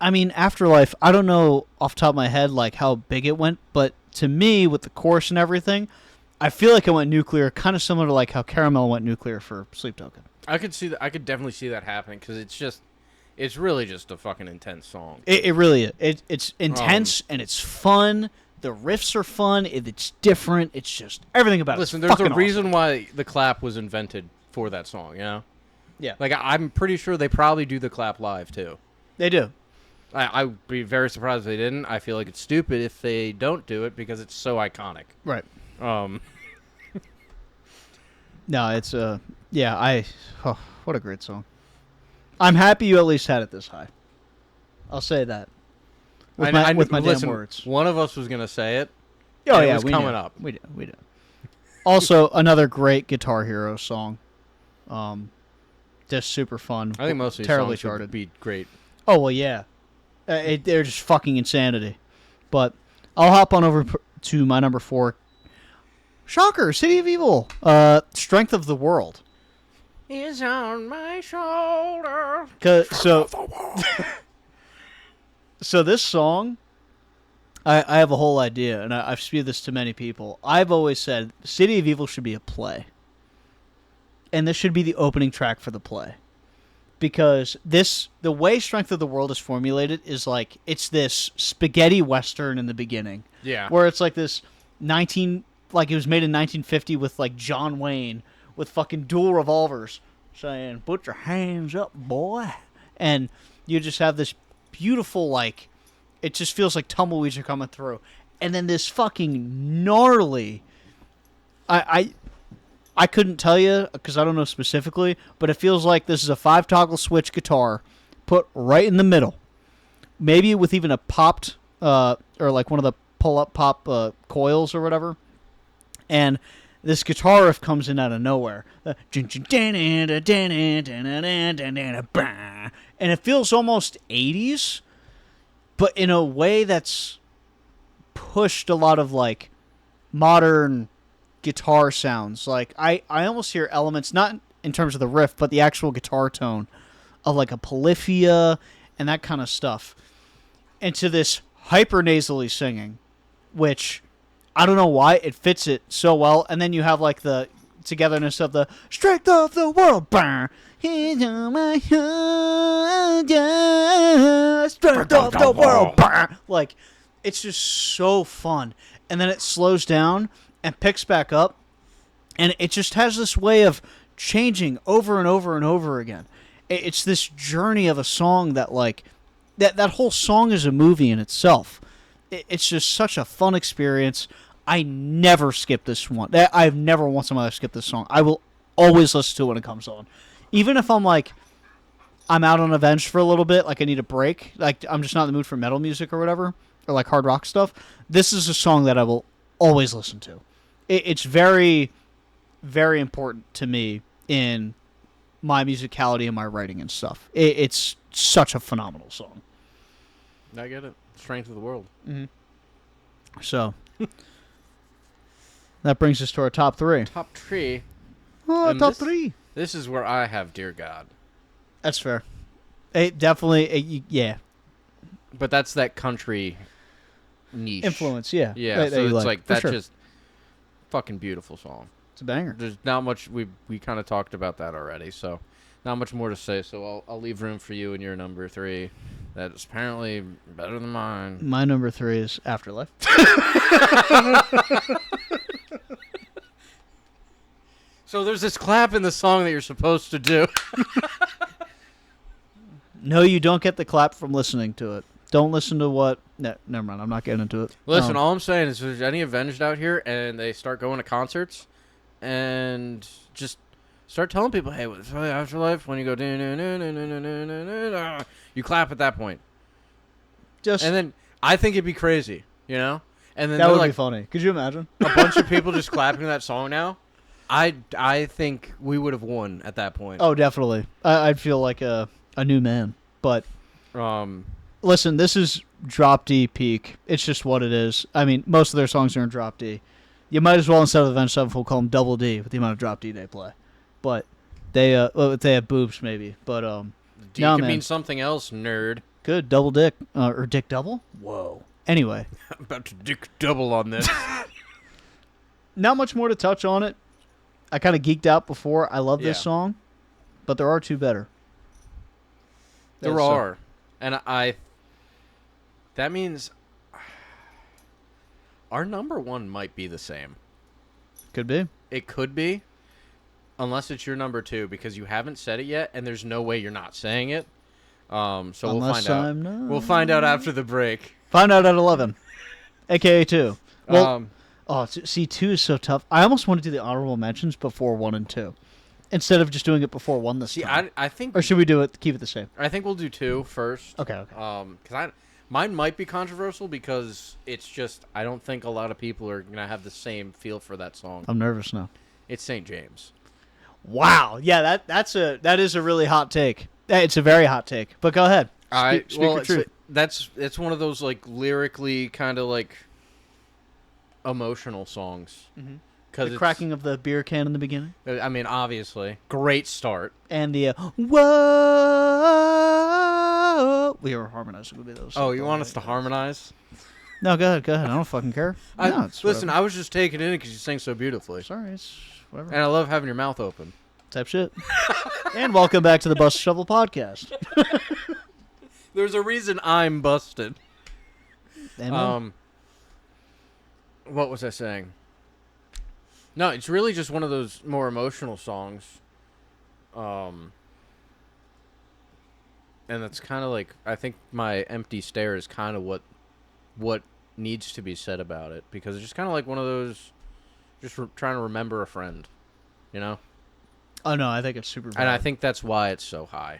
I mean, Afterlife, I don't know off the top of my head, like, how big it went, but to me, with the chorus and everything, I feel like it went nuclear, kind of similar to like how Caramel went nuclear for Sleep Token. I could see that. I could definitely see that happening because it's really just a fucking intense song. It really is. It's intense and it's fun. The riffs are fun. It's different. It's just everything about it. Listen, there's a reason why the clap was invented for that song. You know? Yeah. Like I'm pretty sure they probably do the clap live too. They do. I would be very surprised if they didn't. I feel like it's stupid if they don't do it because it's so iconic. Right. No, it's what a great song. I'm happy you at least had it this high. I'll say that. With my damn words. One of us was gonna say it. Oh yeah, it was coming up. We did. Also, another great Guitar Hero song. Just super fun. I think most of these terribly songs charted. would be great. Oh well, yeah. They're just fucking insanity. But I'll hop on over to my number 4. Shocker, City of Evil. Strength of the World. Is on my shoulder. So this song, I have a whole idea, and I've spewed this to many people. I've always said City of Evil should be a play. And this should be the opening track for the play. Because the way Strength of the World is formulated is like, it's this spaghetti western in the beginning. Yeah. Where it's like this like it was made in 1950 with like John Wayne with fucking dual revolvers saying, "Put your hands up, boy." And you just have this beautiful, like, it just feels like tumbleweeds are coming through. And then this fucking gnarly, I couldn't tell you because I don't know specifically, but it feels like this is a 5-toggle switch guitar put right in the middle. Maybe with even a popped, or like one of the pull-up pop coils or whatever. And this guitar riff comes in out of nowhere. And it feels almost 80s, but in a way that's pushed a lot of like modern guitar sounds. Like I almost hear elements, not in terms of the riff, but the actual guitar tone of like a polyphia and that kind of stuff. And to this hyper nasally singing, which I don't know why it fits it so well. And then you have like the togetherness of the strength of the world. Strength of the world. Like, it's just so fun. And then it slows down and picks back up. And it just has this way of changing over and over and over again. It's this journey of a song that, like, that whole song is a movie in itself. It's just such a fun experience. I never skip this one. I've never once in my life skipped this song. I will always listen to it when it comes on. Even if I'm like, I'm out on Avenged for a little bit, like I need a break, like I'm just not in the mood for metal music or whatever, or like hard rock stuff, this is a song that I will always listen to. It's very, very important to me in my musicality and my writing and stuff. It's such a phenomenal song. I get it. Strength of the world. Mm-hmm. So, that brings us to our top three. Top three. Oh, And top this- three. This is where I have Dear God. That's fair. It definitely, yeah. But that's that country niche. Influence, yeah. Yeah, that so you it's like for that's sure. just fucking beautiful song. It's a banger. There's not much we kind of talked about that already, so not much more to say. So I'll leave room for you and your number three. That's apparently better than mine. My number three is Afterlife. So there's this clap in the song that you're supposed to do. No, you don't get the clap from listening to it. Don't listen to what... No, never mind. I'm not getting into it. Listen, all I'm saying is, if there's any Avenged out here and they start going to concerts and just start telling people, hey, what's Afterlife? When you go, you clap at that point. Just And then I think it'd be crazy, you know? And then that would like be funny. Could you imagine? a bunch of people just clapping to that song now. I think we would have won at that point. Oh, definitely. I'd feel like a new man. But listen, this is drop D peak. It's just what it is. I mean, most of their songs are in drop D. You might as well, instead of Avenged Sevenfold, call them double D with the amount of drop D they play. But they have boobs maybe. But D no, could man. mean something else, nerd. Good double dick or dick double. Whoa. Anyway, I'm about to dick double on this. not much more to touch on it. I kind of geeked out before. I love this Yeah. song, but there are two better. There So- are. And that means our number one might be the same. Could be. It could be, unless it's your number two, because you haven't said it yet, and there's no way you're not saying it. So we'll Unless find out. I'm not. We'll find out after the break. Find out at 11, aka 2. Well, Um, see, 2 is so tough. I almost want to do the honorable mentions before 1 and 2, instead of just doing it before 1 this see, time. I think Or should we do it? Keep it the same. I think we'll do 2 first. Okay. Because mine might be controversial because it's just I don't think a lot of people are gonna have the same feel for that song. I'm nervous now. It's St. James. Wow. Yeah, that is a really hot take. It's a very hot take. But go ahead. Speak your truth. It's one of those like lyrically kind of like emotional songs. Mhm. Because The cracking of the beer can in the beginning, I mean, obviously, great start. and the whoa. We were harmonizing with those. Oh, you want us to harmonize? No, go ahead. I don't fucking care. No, it's Listen, whatever. I was just taking it in because you sang so beautifully. Sorry, it's whatever. And I love having your mouth open. Type shit. And welcome back to the Bust Shovel Podcast. There's a reason I'm busted. Amen. What was I saying? No, it's really just one of those more emotional songs. And that's kind of like, I think my Empty Stare is kind of what needs to be said about it, because it's just kind of like one of those, just trying to remember a friend, you know? Oh no, I think it's super. And I valid. think that's why it's so high,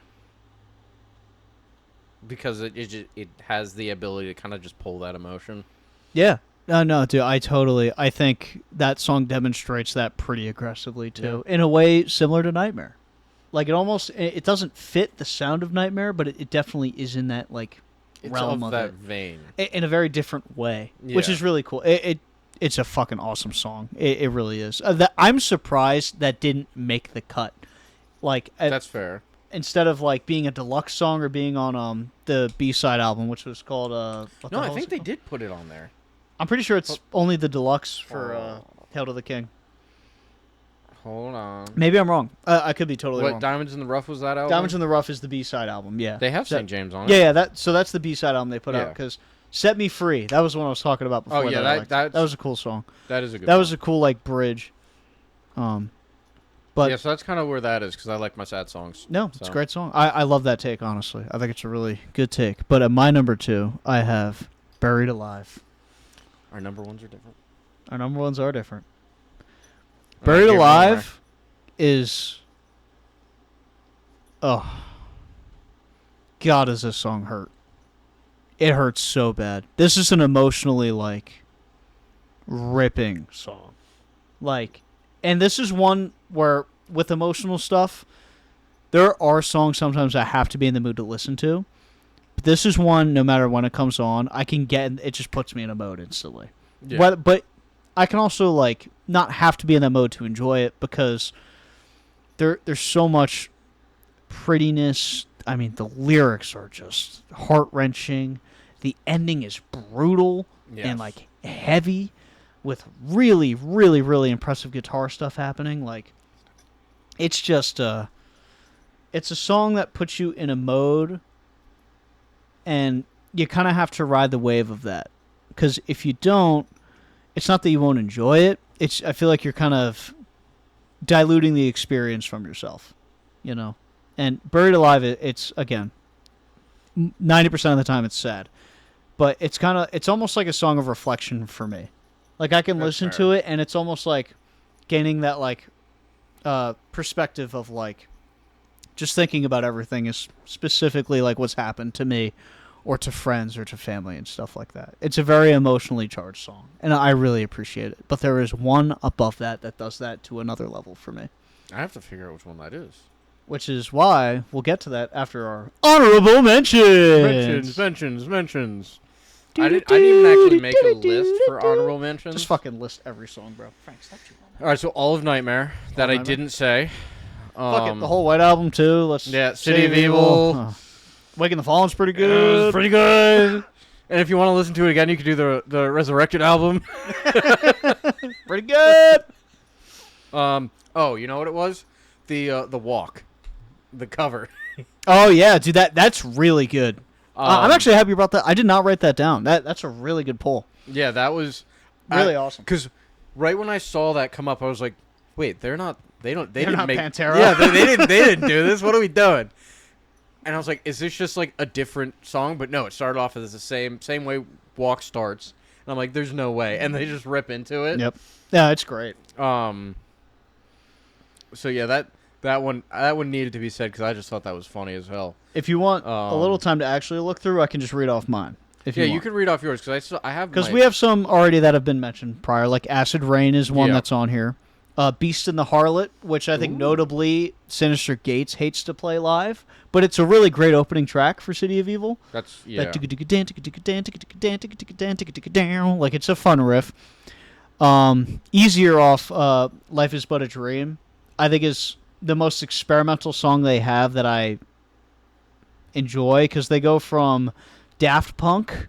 because it has the ability to kind of just pull that emotion. Yeah. No, dude. I think that song demonstrates that pretty aggressively too, in a way similar to Nightmare. Like it doesn't fit the sound of Nightmare, but it definitely is in that like It's realm of of that it vein. in a very different way, which Yeah. is really cool. It's a fucking awesome song. It really is. I'm surprised that didn't make the cut. Like That's fair. instead of like being a deluxe song or being on the B-side album, which was called what the No, I hell is think it they called? did put it on there. I'm pretty sure it's only the deluxe for Hail to the King. Hold on. Maybe I'm wrong. I could be totally What, wrong. Diamonds in the Rough was that album? Diamonds in the Rough is the B-side album. Yeah, They have So- St. James on it. Yeah. That's the B-side album they put out Yeah. because "Set Me Free." That was the one I was talking about before. Oh, yeah, I liked. that's- that was a cool song. That is a good That song. was a cool like bridge. But yeah, so that's kind of where that is, because I like my sad songs. no, it's a So. great song. I love that take, honestly. I think it's a really good take. But at my number 2, I have "Buried Alive." Our number ones are different. Our number ones are different. All right, "Buried give me Alive" is... Oh. God, does this song hurt. It hurts so bad. This is an emotionally, like, ripping song. Like, and this is one where, with emotional stuff, there are songs sometimes I have to be in the mood to listen to. But this is one, no matter when it comes on, I can get, it just puts me in a mode instantly. Yeah. But I can also, like, not have to be in that mode to enjoy it, because there's so much prettiness. I mean, the lyrics are just heart-wrenching. The ending is brutal Yes. and, like, heavy, with really, really, really impressive guitar stuff happening. Like, it's just it's a song that puts you in a mode, and you kind of have to ride the wave of that. Because if you don't, it's not that you won't enjoy it. I feel like you're kind of diluting the experience from yourself, you know? And "Buried Alive", it's, again, 90% of the time it's sad. But it's almost like a song of reflection for me. Like, I can That's listen fair. to it, and it's almost like gaining that, like, perspective of, like, just thinking about everything, is specifically, like, what's happened to me or to friends or to family and stuff like that. It's a very emotionally charged song, and I really appreciate it. But there is one above that does that to another level for me, I have to figure out which one that is. which is why we'll get to that after our honorable mentions. Mentions. I didn't even actually make a list for honorable mentions. Just fucking list every song, bro. Frank, stop chewing on that. All right, so all of Nightmare that I Nightmare? didn't say. Fuck it, the whole White Album too. Let's Yeah, City City of of Evil. Evil. Waking the Fallen's pretty It good. was pretty good. And if you want to listen to it again, you can do the Resurrected album. Pretty good. Oh, you know what it was? The Walk, the cover. Oh yeah, dude, that's really good. I'm Um, actually happy about that. I did not write that down. That's a really good pull. Yeah, that was Really awesome. Because right when I saw that come up, I was like, "Wait, they're not. They didn't not make Pantera. Yeah, they didn't. They didn't do this. What are we doing?" And I was like, "Is this just like a different song?" But no, it started off as the same way Walk starts. And I'm like, "There's no way." And they just rip into it. Yep. Yeah, it's great. So yeah, that one needed to be said, because I just thought that was funny as hell. If you want a little time to actually look through, I can just read off mine. If Yeah, you you can read off yours, because I have because my- we have some already that have been mentioned prior. Like "Acid Rain" is one Yeah. that's on here. "Beast and the Harlot," which I think notably Sinister Gates hates to play live, but it's a really great opening track for City of Evil. That's yeah. Like it's a fun riff. Easier off "Life Is But a Dream," I think is the most experimental song they have that I enjoy, because they go from Daft Punk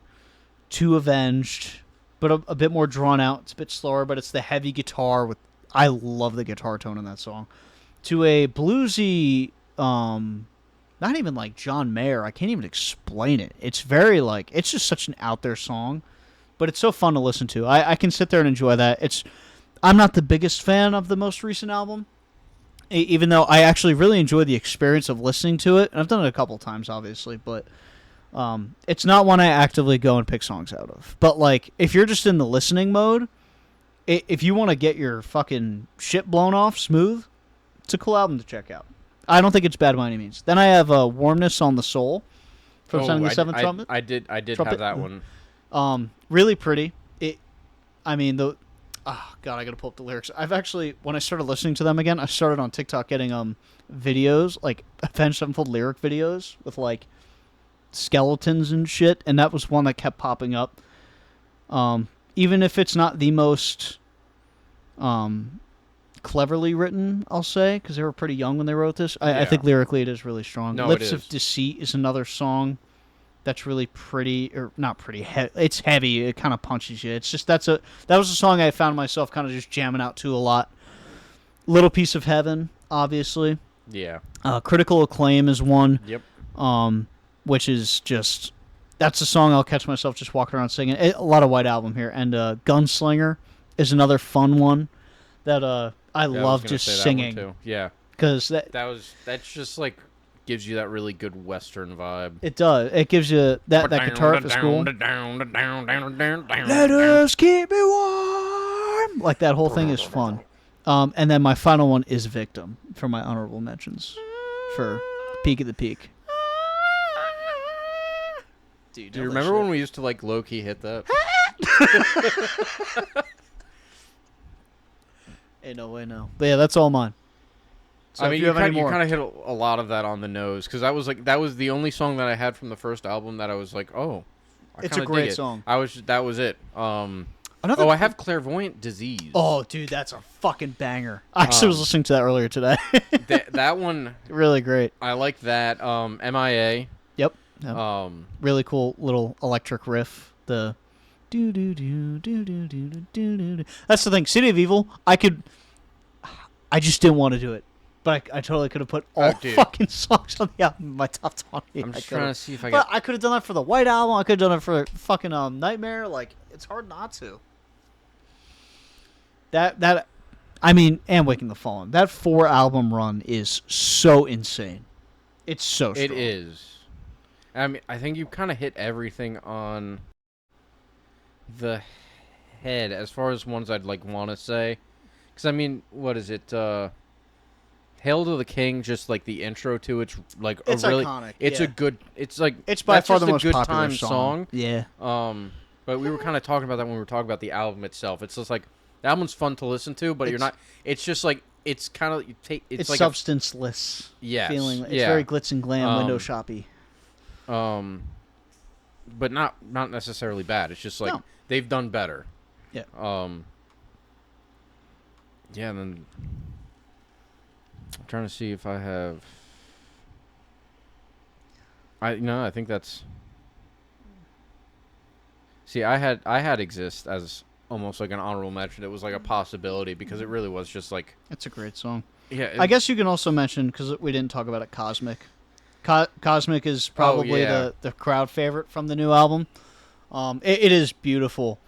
to Avenged, but a bit more drawn out. It's a bit slower, but it's the heavy guitar with. I love the guitar tone in that song. To a bluesy, not even like John Mayer. I can't even explain it. It's very like it's just such an out there song, but it's so fun to listen to. I can sit there and enjoy that. I'm not the biggest fan of the most recent album, even though I actually really enjoy the experience of listening to it. And I've done it a couple times, obviously, but it's not one I actively go and pick songs out of. But like, if you're just in the listening mode, if you want to get your fucking shit blown off smooth, it's a cool album to check out. I don't think it's bad by any means. Then I have Warmness on the Soul from Sounding the Seventh Trumpet. I did Trumpet. have that one. Really pretty. Oh god, I gotta pull up the lyrics. I've actually, when I started listening to them again, I started on TikTok getting videos, like Avenged Sevenfold lyric videos with like skeletons and shit, and that was one that kept popping up. Even if it's not the most cleverly written, I'll say, because they were pretty young when they wrote this. I think lyrically it is really strong. No, Lips of Deceit is another song that's really pretty, or not pretty. It's heavy. It kind of punches you. It's just that was a song I found myself kind of just jamming out to a lot. Little Piece of Heaven, obviously. Yeah. Critical Acclaim is one. Yep. Which is just that's a song I'll catch myself just walking around singing. A lot of White Album here, and Gunslinger is another fun one that I love just singing. Too. Yeah. Because that's just like gives you that really good Western vibe. It does. It gives you that guitar is cool. Let us keep it warm. Like that whole thing is fun. And then my final one is Victim for my honorable mentions for Peak of the Peak. Do you remember when we used to like low key hit that? Ain't no way, no. But yeah, that's all mine. So I mean, you kind of hit a lot of that on the nose because that was the only song that I had from the first album that I was like, oh, it's a great song. That was it. I have Clairvoyant Disease. Oh, dude, that's a fucking banger. I actually was listening to that earlier today. that one, really great. I like that. MIA. Yep. Really cool little electric riff. The do do do do do do do do. That's the thing. City of Evil. I just didn't want to do it. But I totally could have put all fucking songs on the album in my top 20. I'm just trying to see if I But I could have done that for the White Album. I could have done it for fucking Nightmare. Like, it's hard not to. And Waking the Fallen. That 4-album run is so insane. It's so strong. It is. I mean, I think you kind of hit everything on the head as far as ones I'd like want to say. Because, I mean, what is it? Hail to the King, just like the intro to it's like it's a really iconic. It's a good. It's like it's by far the most good popular time song. Yeah. But we were kind of talking about that when we were talking about the album itself. It's just like the album's fun to listen to, but you're not. It's just like it's kind of you take. It's like substanceless. Feeling. It's very glitz and glam, window shoppy. But not necessarily bad. It's just like they've done better. Yeah. Yeah, and then I'm trying to see if I have. I think that's. See, I had Exist as almost like an honorable mention. It was like a possibility because it really was just like. It's a great song. Yeah. I guess you can also mention, because we didn't talk about it, Cosmic. Cosmic is probably the crowd favorite from the new album. It is beautiful.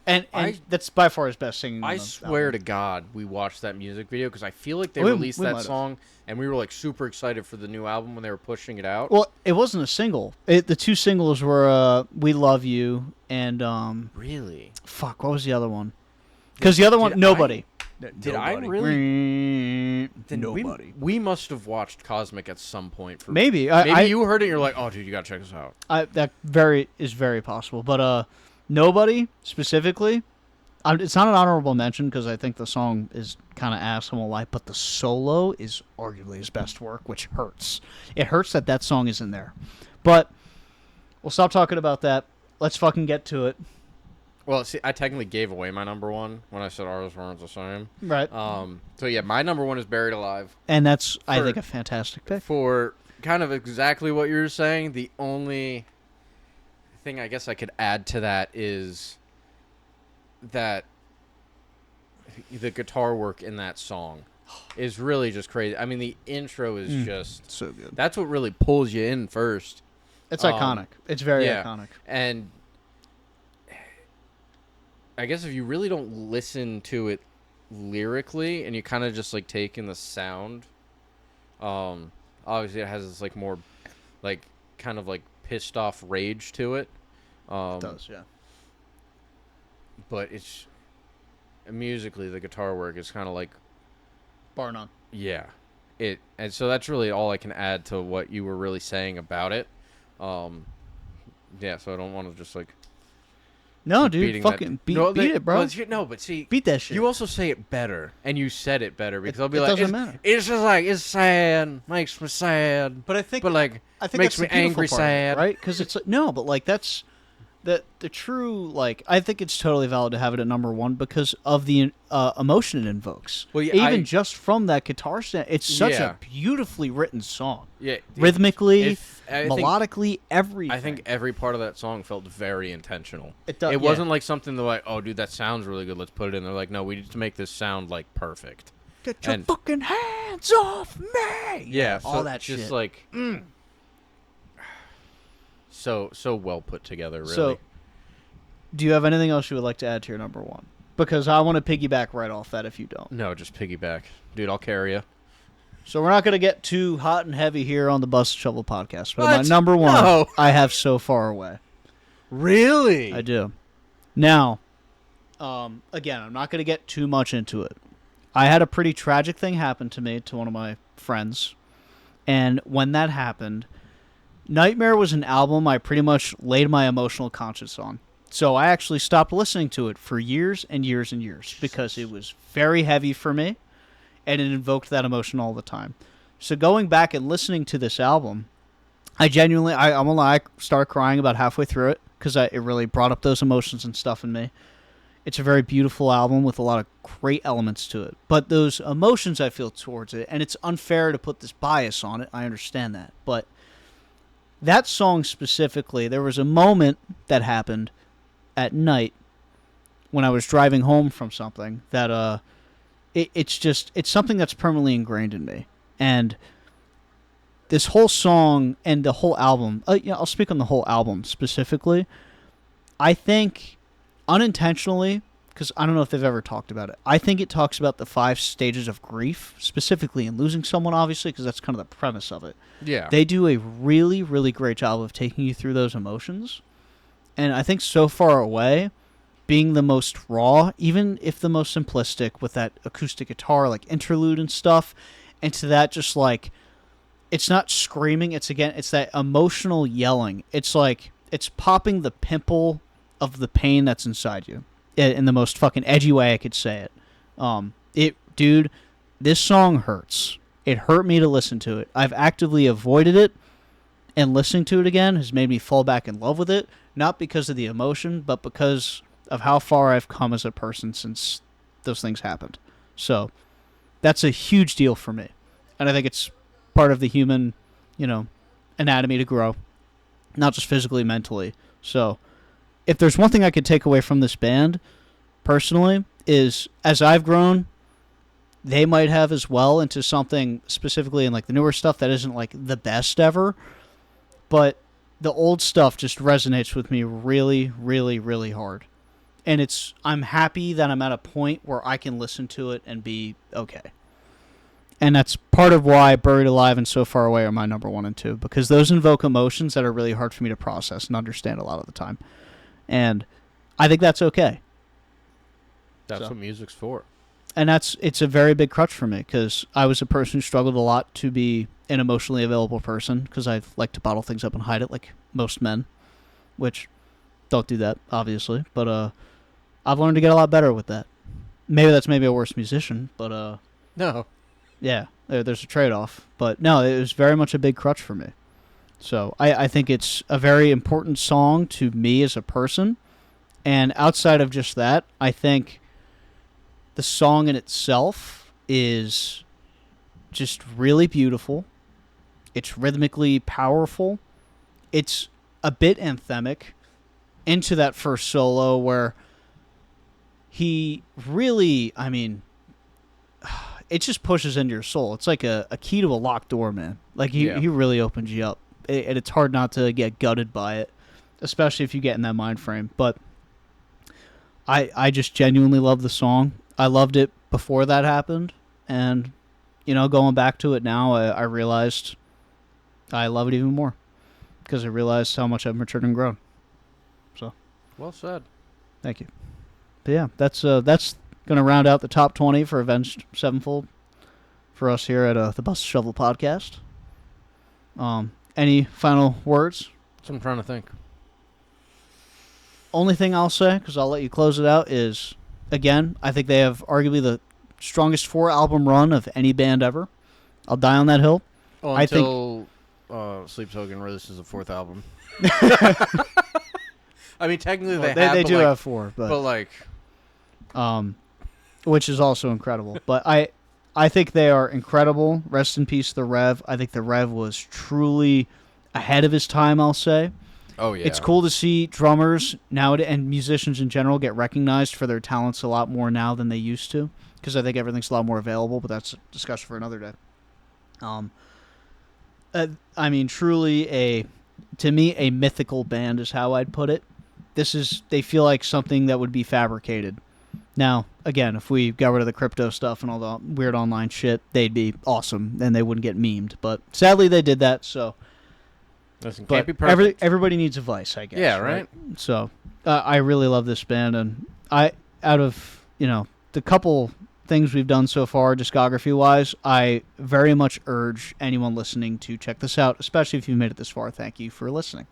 And that's by far his best singing. I swear to God, we watched that music video because I feel like they released that song, and we were like super excited for the new album when they were pushing it out. Well, it wasn't a single. The two singles were "We Love You" and really. Fuck, what was the other one? Because the other one, Nobody. Did I really? Nobody. We must have watched Cosmic at some point. Maybe you heard it. And you're like, oh, dude, you gotta check this out. That is very possible, but Nobody, specifically, it's not an honorable mention because I think the song is kind of ass, I'm gonna lie, but the solo is arguably his best work, which hurts. It hurts that song isn't there. But we'll stop talking about that. Let's fucking get to it. Well, see, I technically gave away my number one when I said ours weren't the same. Right. So, yeah, my number one is Buried Alive. And that's, I think, a fantastic pick. For kind of exactly what you're saying, the only thing I guess I could add to that is that the guitar work in that song is really just crazy. I mean, the intro is just so good. that's what really pulls you in first. It's iconic. It's very iconic. And I guess if you really don't listen to it lyrically and you kind of just like take in the sound, obviously it has this like more like kind of like pissed off rage to it. It does, yeah. But it's musically the guitar work is kind of like bar none. Yeah. And so that's really all I can add to what you were really saying about it. Yeah, so I don't want to just like no, dude, fucking beat it, bro. No, but see, beat that shit. You also say it better, and you said it better because I'll be it like, doesn't matter. It's just like it's sad, makes me sad. But I think makes me angry, sad, right? Because it's no, but like that's the true like. I think it's totally valid to have it at number one because of the emotion it invokes. Well, yeah, even just from that guitar stand, it's such a beautifully written song. Yeah, rhythmically. Melodically, everything. I think every part of that song felt very intentional. It does. It wasn't like something that like, oh, dude, that sounds really good. Let's put it in. They're like, no, we need to make this sound like perfect. Get your fucking hands off me! Yeah, all that just shit. Like, so well put together. Really. So, do you have anything else you would like to add to your number one? Because I want to piggyback right off that. If you don't, no, just piggyback, dude. I'll carry you. So we're not going to get too hot and heavy here on the Bust Shovel podcast. But my number one, I have So Far Away. Really? I do. Now, again, I'm not going to get too much into it. I had a pretty tragic thing happen to me, to one of my friends. And when that happened, Nightmare was an album I pretty much laid my emotional conscience on. So I actually stopped listening to it for years and years and years because it was very heavy for me. And it invoked that emotion all the time. So going back and listening to this album, I genuinely, I'm gonna lie, I started crying about halfway through it because it really brought up those emotions and stuff in me. It's a very beautiful album with a lot of great elements to it. But those emotions I feel towards it, and it's unfair to put this bias on it, I understand that. But that song specifically, there was a moment that happened at night when I was driving home from something that, it's something that's permanently ingrained in me. And this whole song and the whole album, I'll speak on the whole album specifically. I think unintentionally, because I don't know if they've ever talked about it, I think it talks about the 5 stages of grief, specifically in losing someone, obviously, because that's kind of the premise of it. Yeah. They do a really, really great job of taking you through those emotions. And I think So Far Away, being the most raw, even if the most simplistic, with that acoustic guitar, like interlude and stuff, and to that just like, it's not screaming, it's that emotional yelling. It's like, it's popping the pimple of the pain that's inside you, in the most fucking edgy way I could say it. Dude, this song hurts. It hurt me to listen to it. I've actively avoided it, and listening to it again has made me fall back in love with it, not because of the emotion, but because of how far I've come as a person since those things happened. So that's a huge deal for me. And I think it's part of the human, anatomy to grow, not just physically, mentally. So if there's one thing I could take away from this band, personally, is as I've grown, they might have as well into something specifically in like the newer stuff that isn't like the best ever, but the old stuff just resonates with me really, really, really hard. And I'm happy that I'm at a point where I can listen to it and be okay. And that's part of why Buried Alive and So Far Away are my number 1 and 2, because those invoke emotions that are really hard for me to process and understand a lot of the time. And I think that's okay. That's what music's for. And it's a very big crutch for me, because I was a person who struggled a lot to be an emotionally available person, because I like to bottle things up and hide it like most men, which don't do that, obviously. But I've learned to get a lot better with that. Maybe that's a worse musician, but no. Yeah, there's a trade-off. But no, it was very much a big crutch for me. So I think it's a very important song to me as a person. And outside of just that, I think the song in itself is just really beautiful. It's rhythmically powerful. It's a bit anthemic. into that first solo where he really, I mean, it just pushes into your soul. It's like a key to a locked door, man. Like, he really opens you up. And it's hard not to get gutted by it, especially if you get in that mind frame. But I just genuinely love the song. I loved it before that happened. And, you know, going back to it now, I realized I love it even more. Because I realized how much I've matured and grown. So. Well said. Thank you. But yeah, that's going to round out the top 20 for Avenged Sevenfold for us here at the Bust Shovel Podcast. Any final words? That's what I'm trying to think. Only thing I'll say, because I'll let you close it out, is, again, I think they have arguably the strongest 4-album run of any band ever. I'll die on that hill. Well, until Sleep Token releases a 4th album. I mean, technically they do have 4, but like, which is also incredible. But I think they are incredible. Rest in peace, the Rev. I think the Rev was truly ahead of his time, I'll say. Oh, yeah. It's cool to see drummers now and musicians in general get recognized for their talents a lot more now than they used to, because I think everything's a lot more available, but that's a discussion for another day. I mean, truly to me, a mythical band is how I'd put it. They feel like something that would be fabricated. Now, again, if we got rid of the crypto stuff and all the weird online shit, they'd be awesome, and they wouldn't get memed. But sadly, they did that, so. Listen, but can't be perfect. Everybody needs a vice, I guess. Yeah, right? So, I really love this band, and out of, the couple things we've done so far, discography-wise, I very much urge anyone listening to check this out, especially if you've made it this far. Thank you for listening.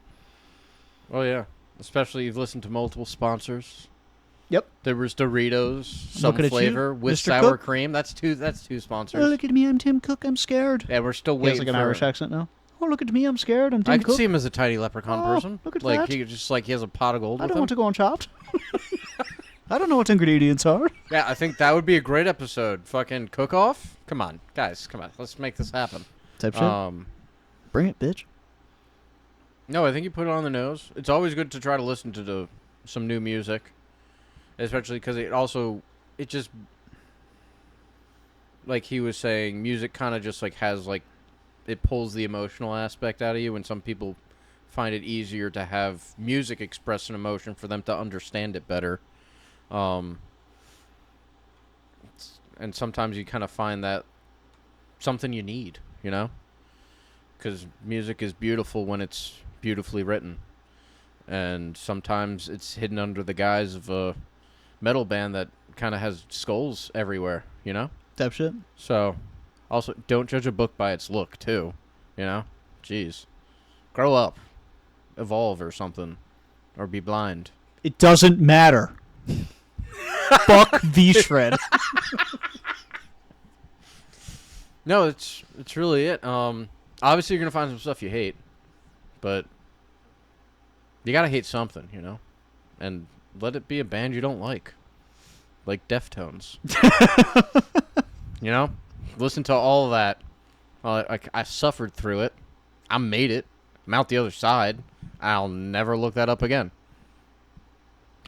Oh, yeah. Especially you've listened to multiple sponsors. Yep. There was Doritos, some flavor with Mr. sour Cook. cream. That's two sponsors. Oh, look at me, I'm Tim Cook, I'm scared. Yeah, we're still He waiting has like an for Irish accent now. Oh, look at me, I'm scared, I'm Tim I Cook. could see him as a tiny leprechaun person. Look at like that. he has a pot of gold I with don't him. want to go on Chopped. I don't know what ingredients are. Yeah, I think that would be a great episode. Fucking cook-off? Come on, guys, come on. Let's make this happen. Type shit. Bring it, bitch. No, I think you put it on the nose. It's always good to try to listen to some new music. Especially because it just, like he was saying, music kind of just like has like, it pulls the emotional aspect out of you, and some people find it easier to have music express an emotion for them to understand it better. And sometimes you kind of find that something you need, because music is beautiful when it's beautifully written. And sometimes it's hidden under the guise of a metal band that kind of has skulls everywhere, Type shit. So, also, don't judge a book by its look, too, Jeez. Grow up. Evolve or something. Or be blind. It doesn't matter. Fuck V-Shred. No, it's really it. Obviously, you're going to find some stuff you hate. But you got to hate something, And let it be a band you don't like. Like Deftones. Listen to all of that. I suffered through it. I made it. I'm out the other side. I'll never look that up again.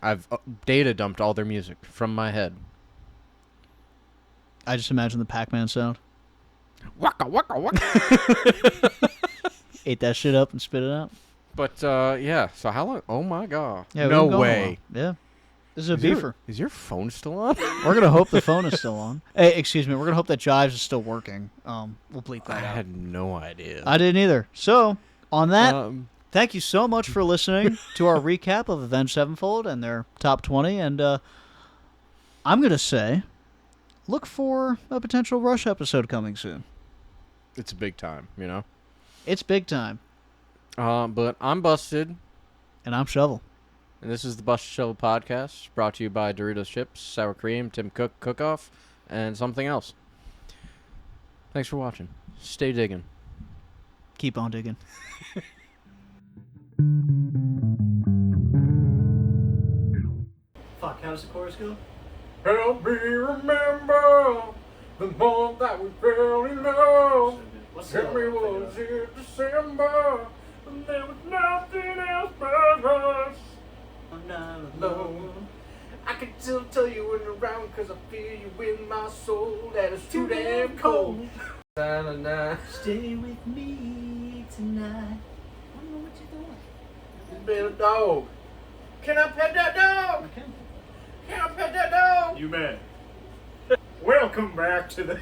I've data dumped all their music from my head. I just imagine the Pac-Man sound. Waka, waka, waka. Ate that shit up and spit it out. But, yeah. So how long? Oh, my God. Yeah, no we've been going a way. while. Yeah. This is a beefer. Is your phone still on? We're going to hope the phone is still on. Hey, excuse me. We're going to hope that Jives is still working. We'll bleep that I out. had no idea. I didn't either. So, on that, thank you so much for listening to our recap of Avenged Sevenfold and their top 20. And I'm going to say, look for a potential Rush episode coming soon. It's a big time, It's big time. But I'm Busted. And I'm Shovel. And this is the Bust Shovel Podcast, brought to you by Doritos Chips, Sour Cream, Tim Cook Cook-Off, and something else. Thanks for watching. Stay digging. Keep on digging. Fuck, how does the chorus go? Help me remember the month that we fell in love. Tell me, was it December? And there was nothing else but us. alone. I can still tell you when you're around, cause I feel you in my soul, that it's too damn cold. Stay with me tonight. I don't know what you're doing. It's been a dog. Can I pet that dog? Okay. Can I pet that dog? You may. Welcome back to the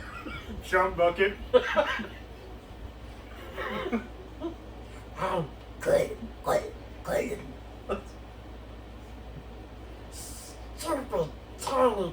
Chum Bucket. Clayton. Circle, Tyler,